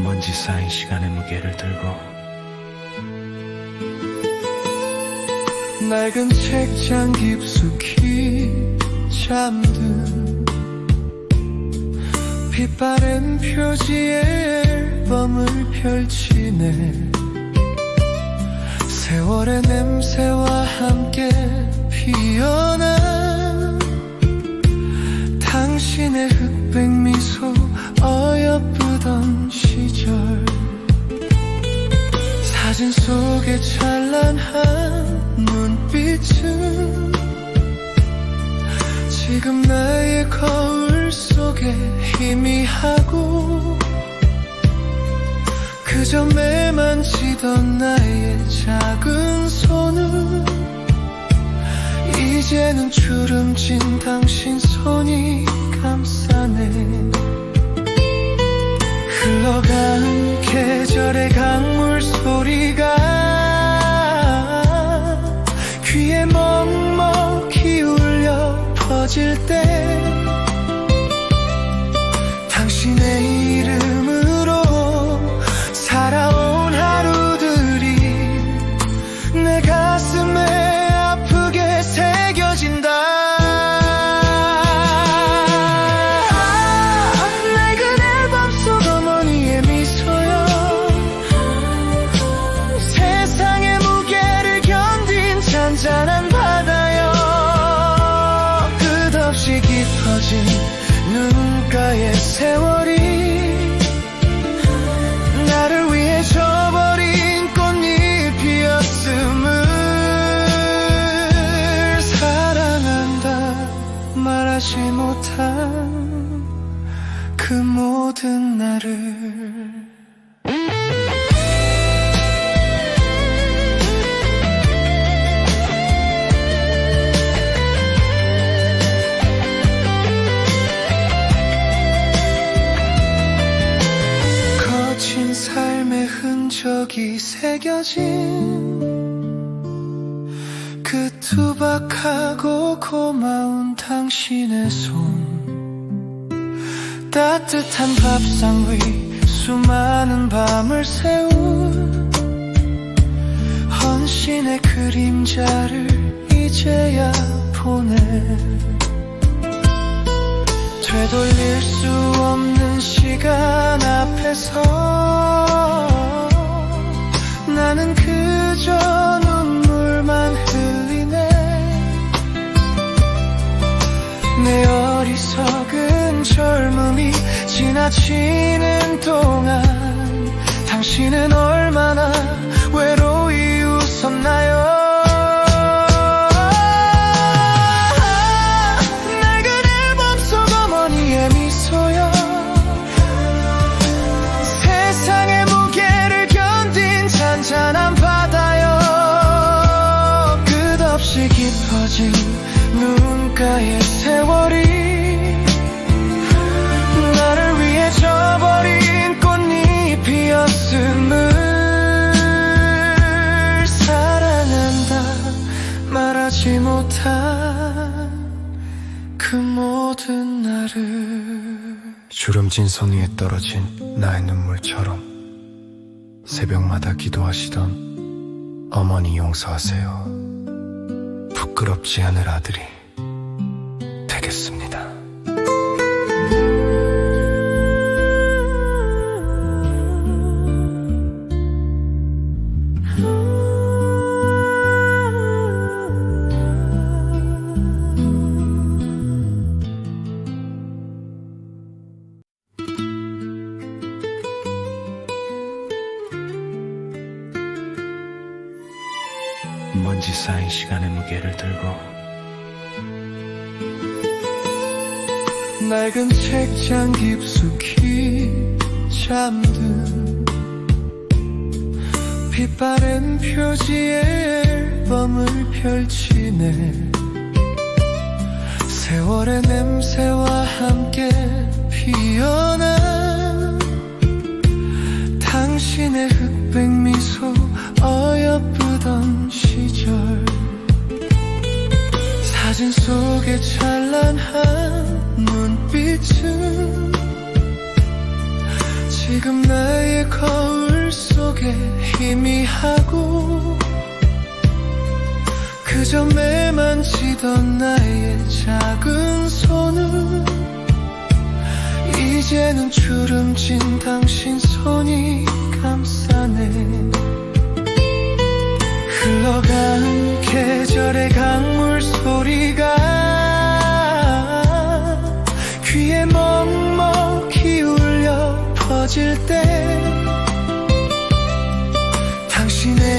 먼지 쌓인 시간의 무게를 들고 낡은 책장 깊숙이 잠든 빛바랜 표지의 앨범을 펼치네 세월의 냄새와 함께 피어난 당신의 흑백 미소 어여쁜 속에 찬란한 눈빛은 지금 나의 거울 속에 희미하고 그저 매만지던 나의 작은 손은 이제는 주름진 당신 손이 감싸네. 흘러간 계절의 강물 소리가 귀에 먹먹히 울려 퍼질 때 당신의 이름으로 살아온 하루들이 내 가슴에 아프게 새겨진다. 낡은 앨범 속 어머니의 미소여 세상의 무게를 견딘 잔잔한 바다여 끝없이 깊어진 눈가의 세월이 나를 위해 져버린 꽃잎이었음을 사랑한다 말하지 못한 그 모든 나를 거친 삶의 흔적이 새겨진 그 투박하고 고마운 당신의 손 따뜻한 밥상 위 수많은 밤을 세운 헌신의 그림자를 이제야 보내. 되돌릴 수 없는 시간 앞에서 나는 그저 눈물만 흘리네. 내 어리석은 젊음이 지나치는 동안 당신은 얼마나 외로이 웃었나요. 세상의 무게를 견딘 잔잔한 바다여 끝없이 깊어진 눈가의 세월이 나를 위해 져버린 꽃잎이었음을 사랑한다 말하지 못한 그 모든 나를 주름진 손 위에 떨어진 나의 눈물처럼 새벽마다 기도하시던 어머니 용서하세요. 부끄럽지 않을 아들이 되겠습니다. 먼지 쌓인 시간의 무게를 들고 낡은 책장 깊숙이 잠든 빛바랜 표지의 앨범을 펼치네. 세월의 냄새와 함께 피어난 당신의 흑백 미소 어여쁘던 시절 사진 속에 찬란한 눈빛은 지금 나의 거울 속에 희미하고 그저 매만지던 나의 작은 손은 이제는 주름진 당신 손이 감싸네. 흘러간 계절의 강물 소리가 귀에 먹먹히 울려 퍼질 때 당신의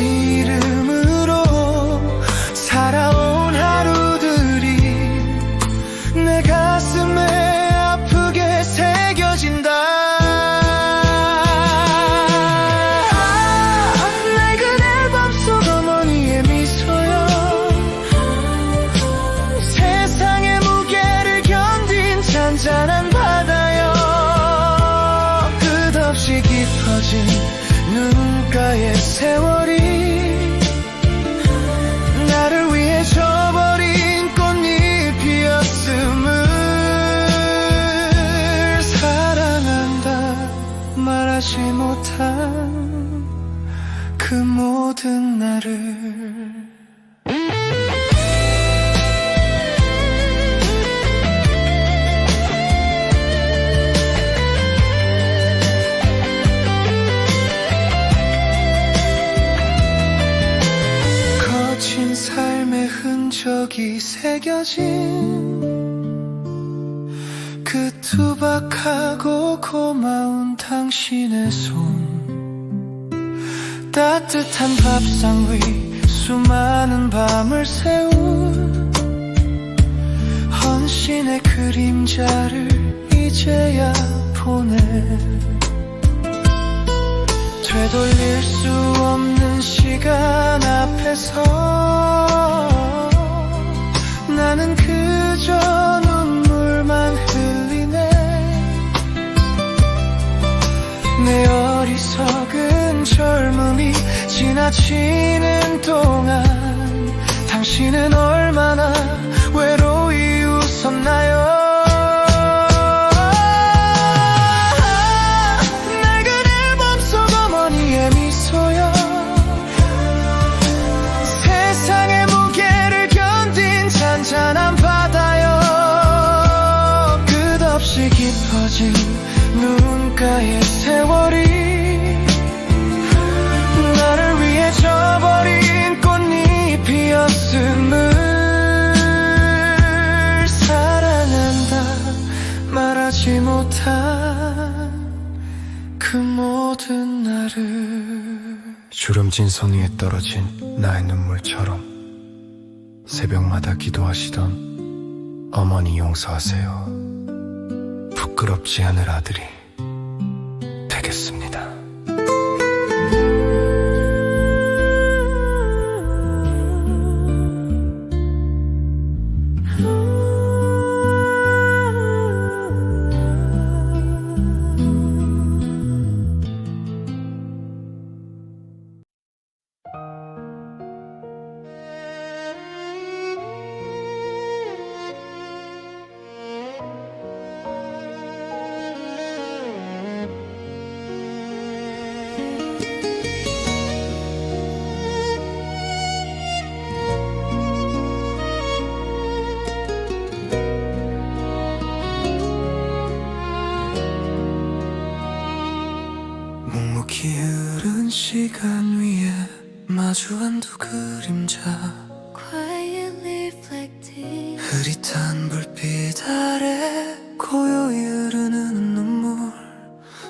끝없이 깊어진 눈가의 세월이 나를 위해 져버린 꽃잎이었음을 사랑한다 말하지 못한 그 모든 나를 거친 삶의 흔적이 새겨진 그 투박하고 고마운 당신의 손 따뜻한 밥상 위 수많은 밤을 세운 헌신의 그림자를 이제야 보내 되돌릴 수 없는 시간 앞에서 나는 그저 눈물만 흘리네 내 어리석은 젊음이 지나치는 동안 당신은 얼마나 외로이 웃었나요 낡은 앨범 속 어머니의 미소여 세상의 무게를 견딘 잔잔한 바다여 끝없이 깊어진 눈가의 세월이 나를 위해 져버린 꽃잎이었음을 사랑한다 말하지 못한 그 모든 나를 주름진 손 위에 떨어진 나의 눈물처럼 새벽마다 기도하시던 어머니 용서하세요. 부끄럽지 않을 아들이 되겠습니다. 묵묵히 흐른 시간 위에 마주한 두 그림자 Quietly reflecting 흐릿한 불빛 아래 고요히 흐르는 눈물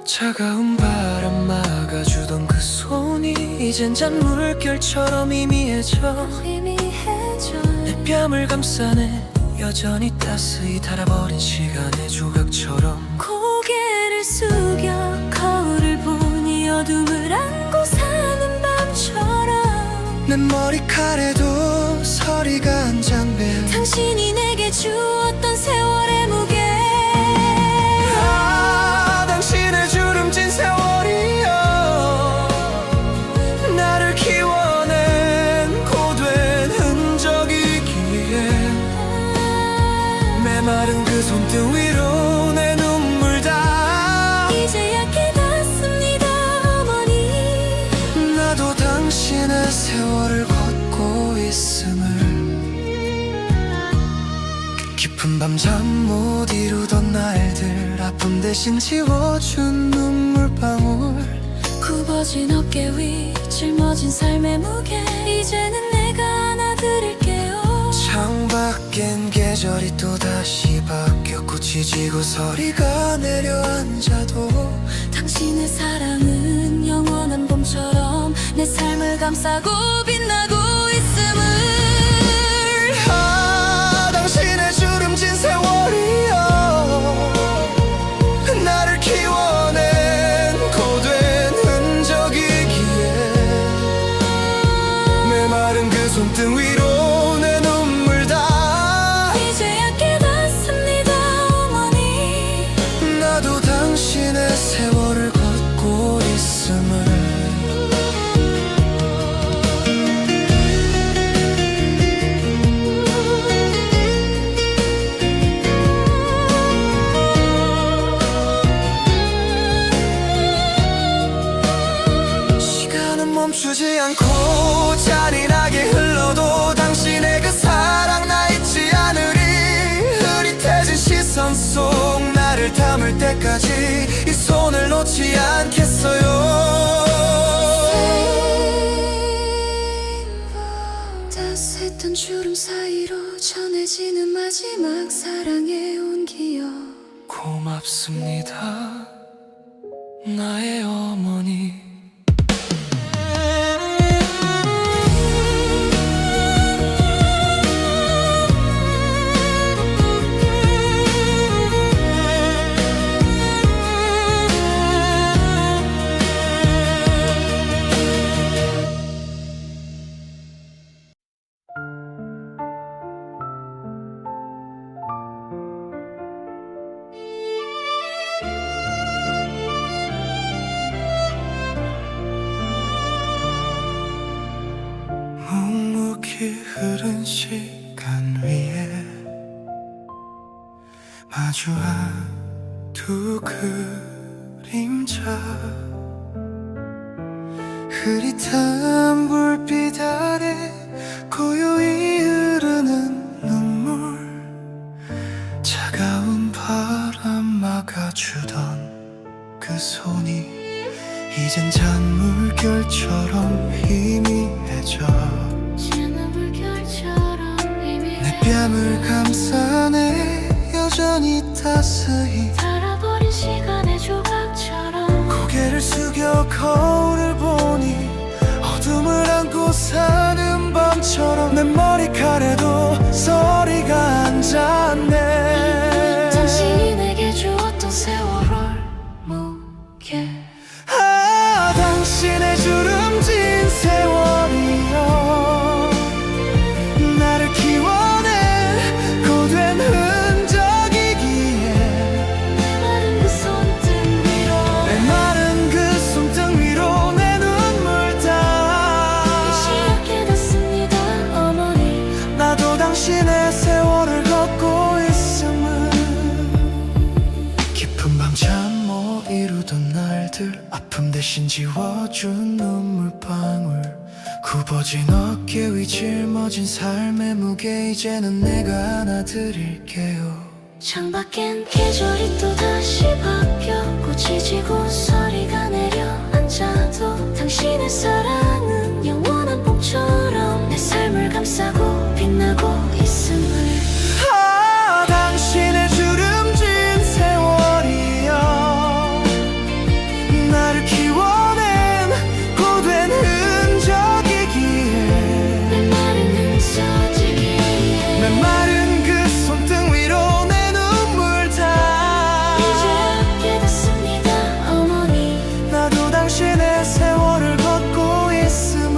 차가운 바람 막아주던 그 손이 이젠 잔물결처럼 희미해져 희미해져 내 뺨을 감싸네 여전히 따스히 달아버린 시간의 조각처럼 고개를 숙여 거울을 보니 어둠을 안고 사는 밤처럼 내 머리칼에도 서리가 한 장배 당신이 내게 주었던 세월의 무게 당신의 주름진 세월이여 나를 키워낸 고된 흔적이기에 메마른 그 손등 위로 내 눈물 다 이제야 깨닫습니다 어머니 나도 당신의 세월을 걷고 있음을 깊은 밤 잠 못 이루던 날들 아픔 대신 지워준 눈물방울 굽어진 어깨 위 짊어진 삶의 무게 이제는 내가 안아드릴게요 창밖엔 계절이 또다시 바뀌어 꽃이 지고 서리가 내려앉아도 당신의 사랑은 영원한 봄처럼 내 삶을 감싸고 빛나고 있음을 당신의 주름진 세월이여 나를 키워낸 고된 흔적이기에 메마른 그 손등 위로 내 눈물 다 이제야 깨닫습니다 어머니 나도 당신의 세월을 걷고 멈추지 않고 잔인하게 흘러도 당신의 그 사랑 나 잊지 않으리. 흐릿해진 시선 속 나를 담을 때까지 이 손을 놓지 않겠어요. 따스했던 주름 사이로 전해지는 마지막 사랑의 온기여. 고맙습니다, 나의 어머니. 묵묵히 흐른 시간 위에 마주한 두 그림자. 흐릿한 불빛 아래 고요히 흐르는 눈물. 차가운 바람 막아주던 그 손이 이젠 잔물결처럼 희미해져 내 뺨을 감싸네. 여전히 따스히 살아버린 시간의 조각처럼 고개를 숙여 거울을 보니 어둠을 안고 사는 밤처럼 내 머리카락에도 소리가 앉았네. 당신이 내게 주었던 세월을 무게. 당신의 주름진 세월이여 나를 키워낸 고된 흔적이기에 내 마른 그 손등 위로 내 마른 그 손등 위로 내 눈물 다 이시야 깨닫습니다 어머니. 나도 당신의 세월을 걷고 있음을. 깊은 밤 잠 못 이루던 날들 아픔 대신 지워준 눈물방울. 굽어진 어깨 위 짊어진 삶의 무게 이제는 내가 안아드릴게요. 창밖엔 계절이 또다시 바뀌었고 지지고 소리가 내려앉아도 당신의 사랑은 영원한 봄처럼 내 삶을 감싸고 빛나고 있음을. 당신의 주름진 세월이여 나를 키워낸 고된 흔적이기에 내 마른 흔적이기에 내 마른 그 손등 위로 내 눈물 다 이제야 깨닫습니다 어머니. 나도 당신의 세월을 걷고 있음을.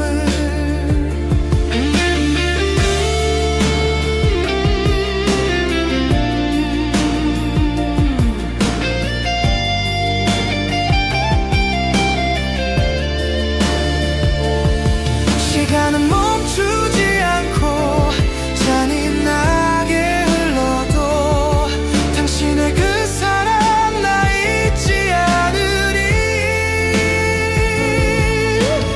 시간은 멈추지 않고 잔인하게 흘러도 당신의 그 사랑 나 잊지 않으리.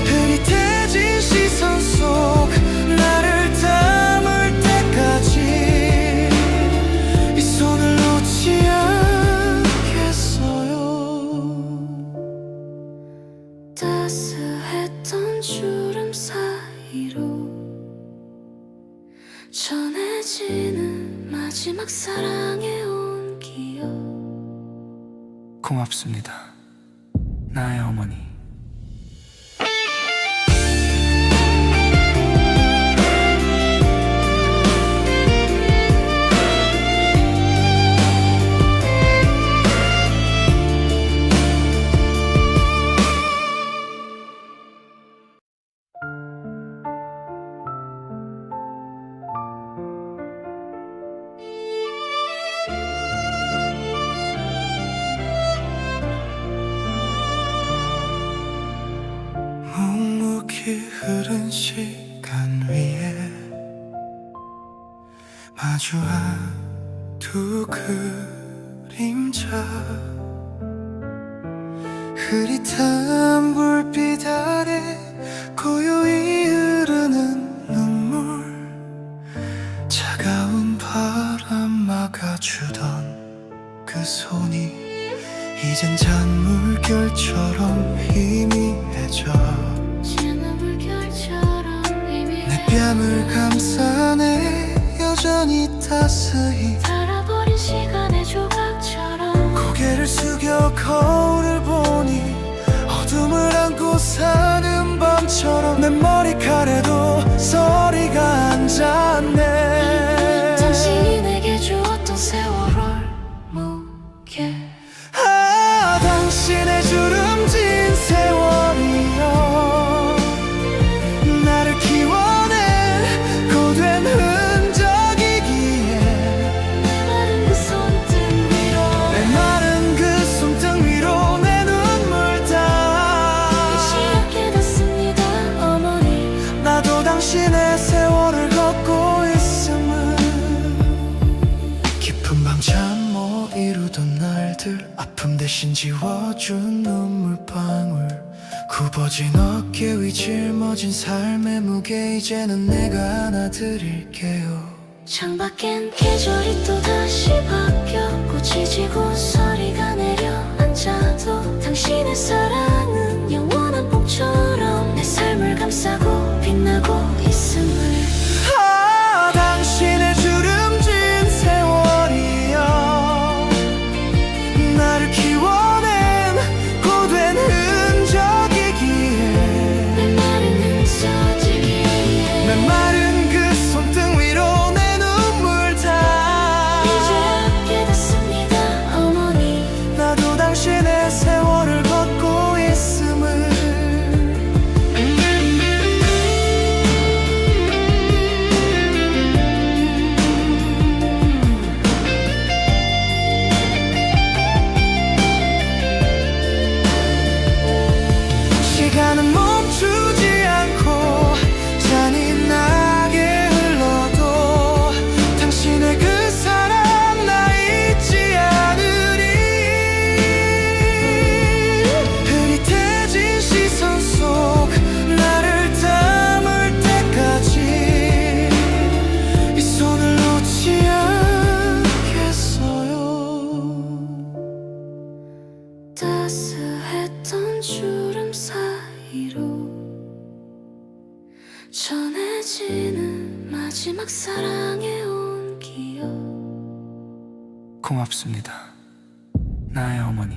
흐릿해진 시선 속 나를 담을 때까지 이 손을 놓지 않겠어요. 따스했던 주름 사이로 전해지는 마지막 사랑의 온기여. 고맙습니다, 나의 어머니. 묵묵히 흐른 시간 위에 마주한 두 그림자. 흐릿한 불빛 아래 고요히 흐르는 눈물 차가운 바람 막아주던 그 손이 이젠 잔물결처럼 희미해져 내 뺨을 감싸네 여전히 따스히 달아버린 시간의 조각처럼 고개를 숙여 거울을 보니 어둠을 안고 사는 밤처럼 내 머리카락에도 소리가 앉았네 당신이 내게 주었던 세월을 무게 아 당신의 주름진 세월이여 나를 키워낸 고된 흔적이기에 내 마른 그 손등 위로 내 마른 그 손등 위로 내 눈물 다 시야 깨닫습니다 어머니 나도 당신의 세월을 걷고 있음을 깊은 밤 잠 못 이루던 날들 아픔 대신 지워준 눈물방울 굽어진 어깨 위 짊어진 삶의 무게 이제는 내가 안아드릴게요 창밖엔 계절이 또다시 바뀌었고 지지고 소리가 내려앉아도 당신의 사랑은 영원한 봄처럼 내 삶을 감싸고 빛나고 있음을 아 당신의 주름진 세월이여 나를 키워낸 고된 흔적이기에 내 마른 흔적이기에 내 마른 그 손등 위로 내 눈물 다 이제야 깨닫습니다 어머니 나도 당신의 세월을 걷고 있음을 시간은 멈추지 않고 잔인하게 흘러도 당신의 그 사랑 나 잊지 않으리 흐릿해진 시선 속 나를 담을 때까지 이 손을 놓지 않겠어요 따스했던 주름 사이로 전해지는 마지막 사랑의 온기여 고맙습니다. 나의 어머니.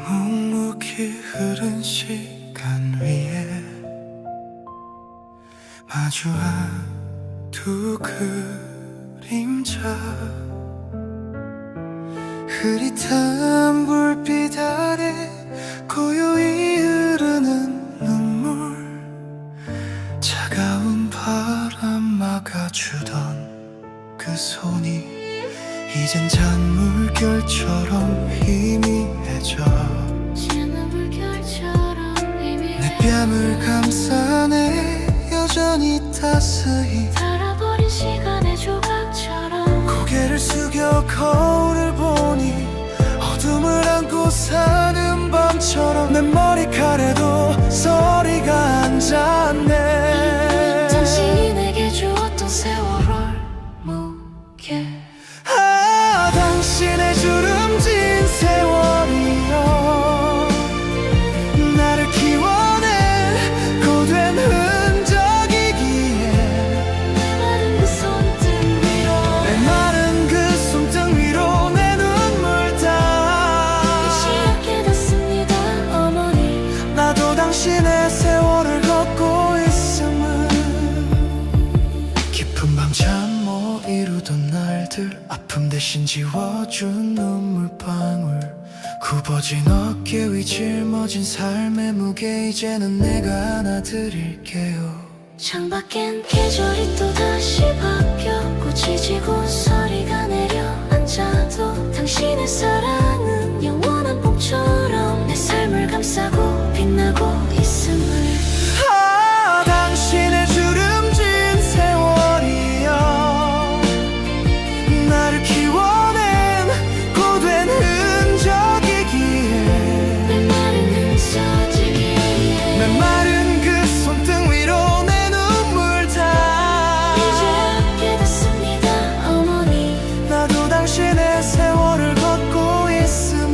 묵묵히 흐른 시간 위에 마주한 두 그림자 흐릿한 불빛 아래 고요히 흐르는 눈물 차가운 바람 막아주던 그 손이 이젠 잔물결처럼 희미해져 내 뺨을 감싸네 여전히 따스히 달아버린 시간의 조각처럼 고개를 숙여 거울을 보니 어둠을 안고 사는 밤처럼 내 머리카락에도 소리가 앉았네 당신이 내게 주었던 세월을 무게 아 당신의 주름진 세월이여 나를 키워낸 고된 흔적이기에 내 마른 그 손등 위로 내 마른 그 손등 위로 내 눈물 다 시야 깨닫습니다 어머니 나도 당신의 세월을 걷고 있음을 깊은 밤 잠 못 이루던 날들 아픔 대신 지워준 눈물방울 굽어진 어깨 위 짊어진 삶의 무게 이제는 내가 안아드릴게요. 창밖엔 계절이 또다시 바뀌었고 지지고 소리가 내려앉아도 당신의 사랑은 영원한 봄처럼 내 삶을 감싸고 빛나고 있음을. 당신의 주름진 세월이여 나를 키워낸 고된 흔적이기에 메마른 흔적이기에 메마른 그 손등 위로 내 눈물 다 이제야 깨닫습니다 어머니. 나도 당신의 세월을 걷고 있음을.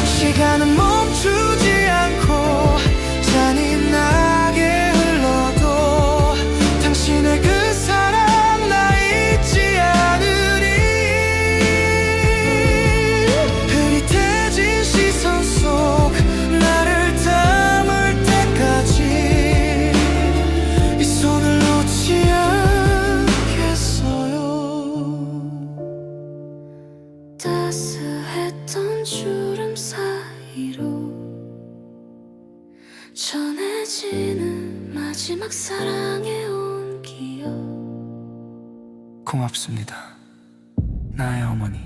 시간은 멈추지 않고 잔인하게 흘러도 당신의 그 사랑 나 잊지 않으리. 흐릿해진 시선 속 나를 담을 때까지 이 손을 놓지 않겠어요. 따스했던 주름 사이로 전해지는 마지막 사랑의 온기여. 고맙습니다, 나의 어머니.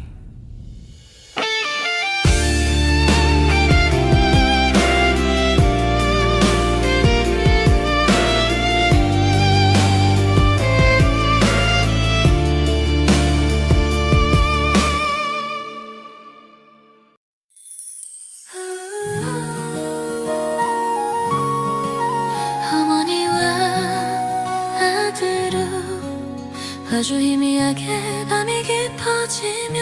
어머니와 아들은 아주 희미하게 밤이 깊어지면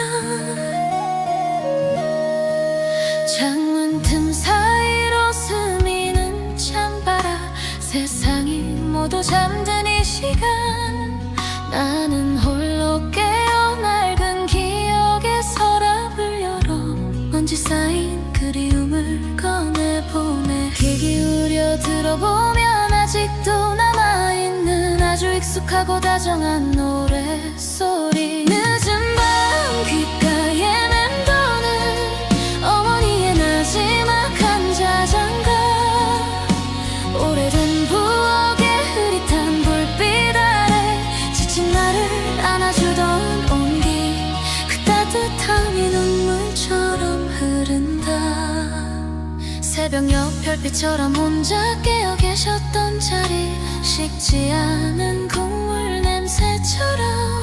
창문 틈 사이로 스미는 찬바람 세상이 모두 잠든 이 시간 나는 홀로 깨어 낡은 기억의 서랍을 열어 먼지 쌓인 그리움을 꺼내보네. 귀 기울여 들어보면 아직도 남아있는 아주 익숙하고 다정한 노랫소리. 늦은 밤 귓가에 맴도는 어머니의 나지막한 자장가. 오래된 부엌의 흐릿한 불빛 아래 지친 나를 안아주던 온기. 그 따뜻함이 눈물처럼 흐른다. 새벽녘 별빛처럼 혼자 깨어 계셨던 자리. 식지 않은 국물 냄새처럼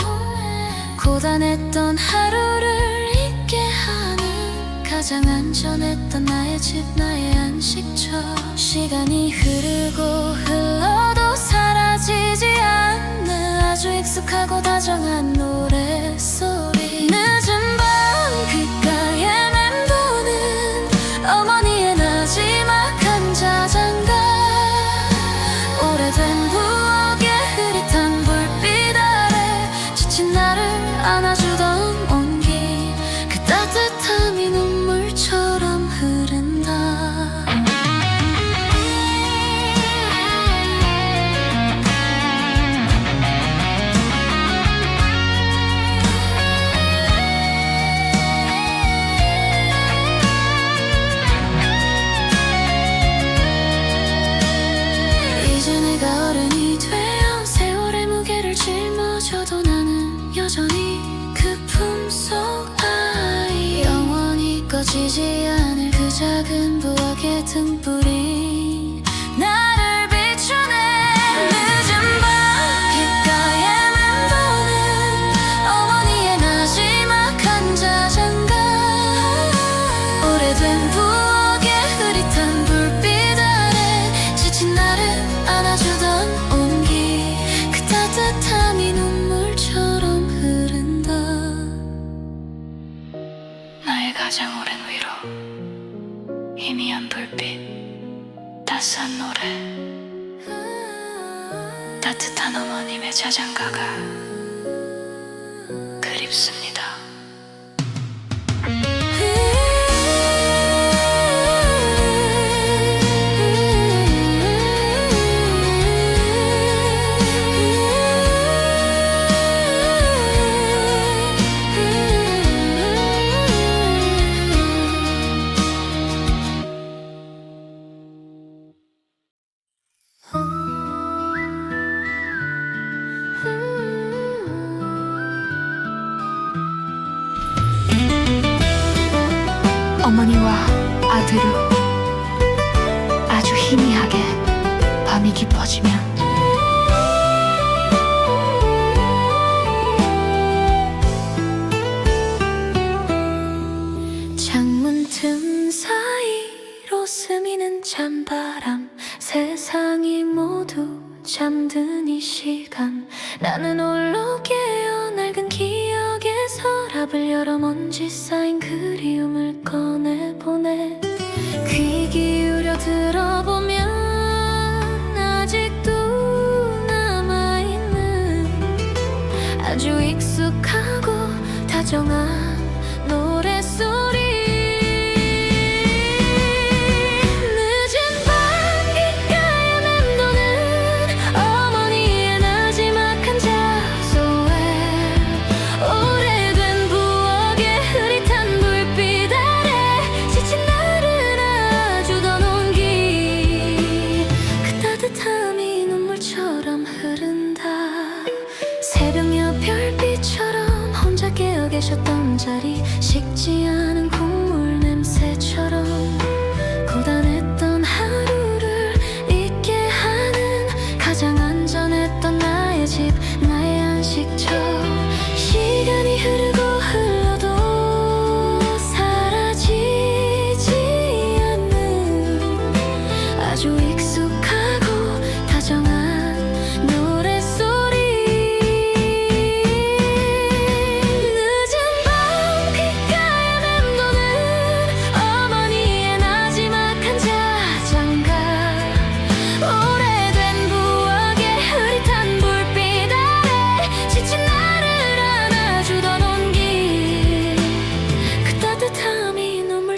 고단했던 하루를 잊게 하는 가장 안전했던 나의 집 나의 안식처. 시간이 흐르고 흘러도 사라지지 않는 아주 익숙하고 다정한 노랫소리. 늦은 밤 귓가에 맴도는 어머니의 나지막한 자장가. 오래된 부엌의 흐릿한 불빛 아래 지친 나를 안아주던 온기. 그 따뜻함이 눈물처럼 흐른다. 이제 내가 어른이 되어 세월의 무게를 짊어져도 나는 여전히 그 품속 아이. 영원히 꺼지지 않을 그 작은 부엌의 등불이 나를 비추네. 늦은 밤 귓가에 맴도는 어머니의 나지막한 자장가. 오래된 부엌의 흐릿한 불빛 아래 지친 나를 안아주던 온기. 그 따뜻함이 눈물처럼 흐른다. 나의 가장 오랜 위로 희미한 불빛 따스한 노래 따뜻한 어머님의 자장가가 그립습니다. 두루 아주 희미하게 밤이 깊어지면 창문 틈 사이로 스미는 찬바람 세상이 모두 잠든 이 시간 나는 홀로 깨어 낡은 기억의 서랍을 열어 먼지 쌓인 그리움을 꺼내보내 귀 기울여 들어보면 아직도 남아있는 아주 익숙하고 다정한 노랫소리 새벽녘 별빛처럼 혼자 깨어 계셨던 자리 식지 않은 국물 냄새처럼 고단했던 하루를 잊게 하는 가장 안전했던 나의 집 나의 안식처 시간이 흐르고 흘러도 사라지지 않는 아주 익숙하고 다정한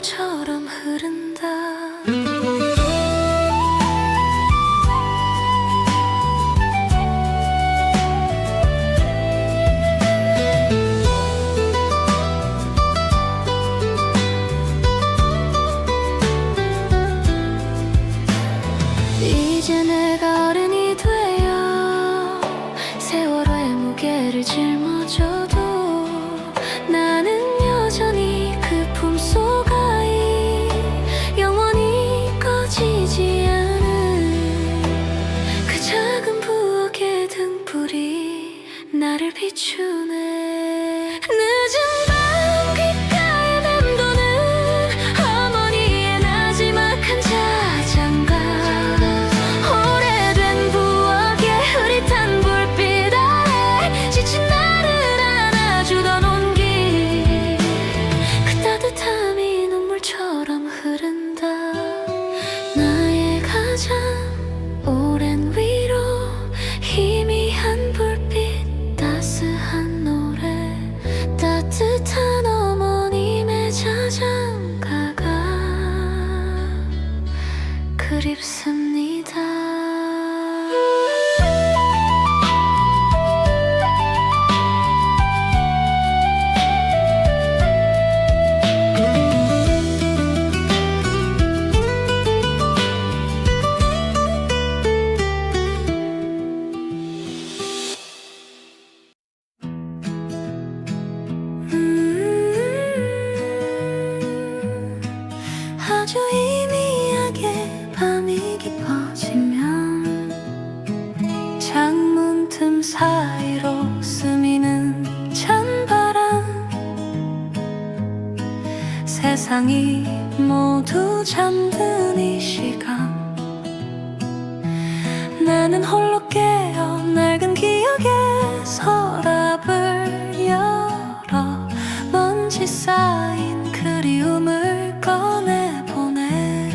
처럼 흐른다 이제 내가 어른이 되어 세월호의 무게를 짊어져도 나는 여전히 그 품속 영원히 꺼지지 않은 그 작은 부엌의 등불이 나를 비추네 늦은 밤 귓가에 맴도는 어머니의 나지막한 자장가 오래된 부엌의 흐릿한 불빛 아래 지친 나를 안아주던 온기 그 따뜻함이 눈물처럼 흐른다 나의 가장 오랜 위로 희미한 불빛 따스한 노래 따뜻한 어머님의 자장가가 그립습니다 아주 희미하게 밤이 깊어지면 창문 틈 사이로 스미는 찬바람 세상이 모두 잠든 이 시간 나는 홀로 깨어 낡은 기억의 서랍을 열어 먼지 쌓인 그리움을 꺼내보내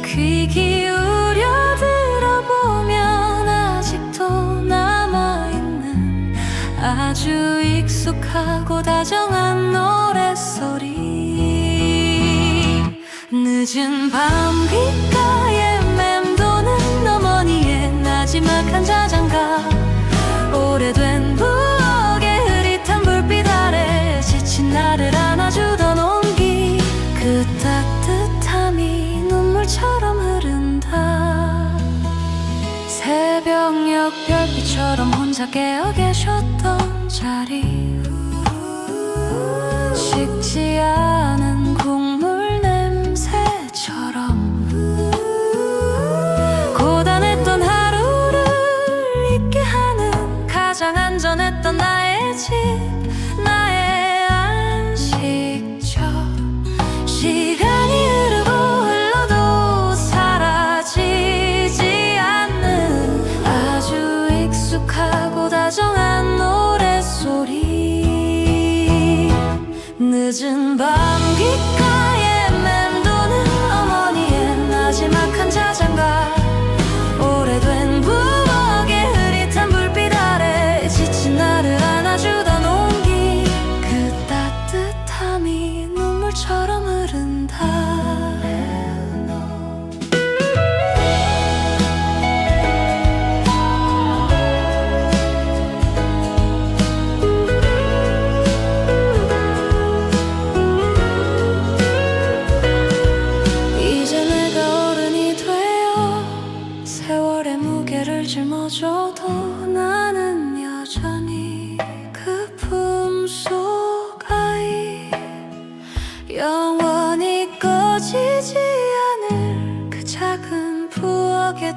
귀 기울여 들어보면 아직도 남아있는 아주 익숙하고 다정한 노랫소리 늦은 밤 귓가에 맴도는 어머니의 나지막한 자장가 오래된 부엌의 흐릿한 불빛 아래 지친 나를 안아주던 온기 그 따뜻함이 눈물처럼 흐른다 새벽녘 별빛처럼 혼자 깨어 계셨던 자리 식지 않은 국물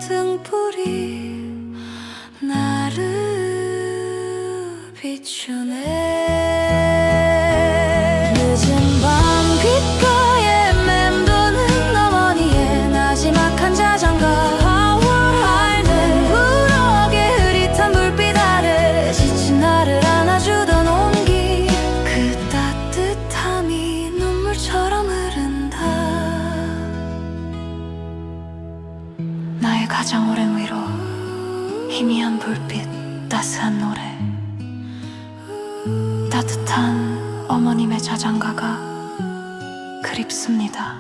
등불이 나를 비추네. 늦은 밤 귓가에 맴도는 어머니의 나지막한 자장가 부러게 흐릿한 불빛 아래 지친 나를 안아주던 온기, 그 따뜻함이 눈물처럼 흐른다. 나의 가장 오랜 위로, 희미한 불빛, 따스한 노래, 따뜻한 어머님의 자장가가 그립습니다.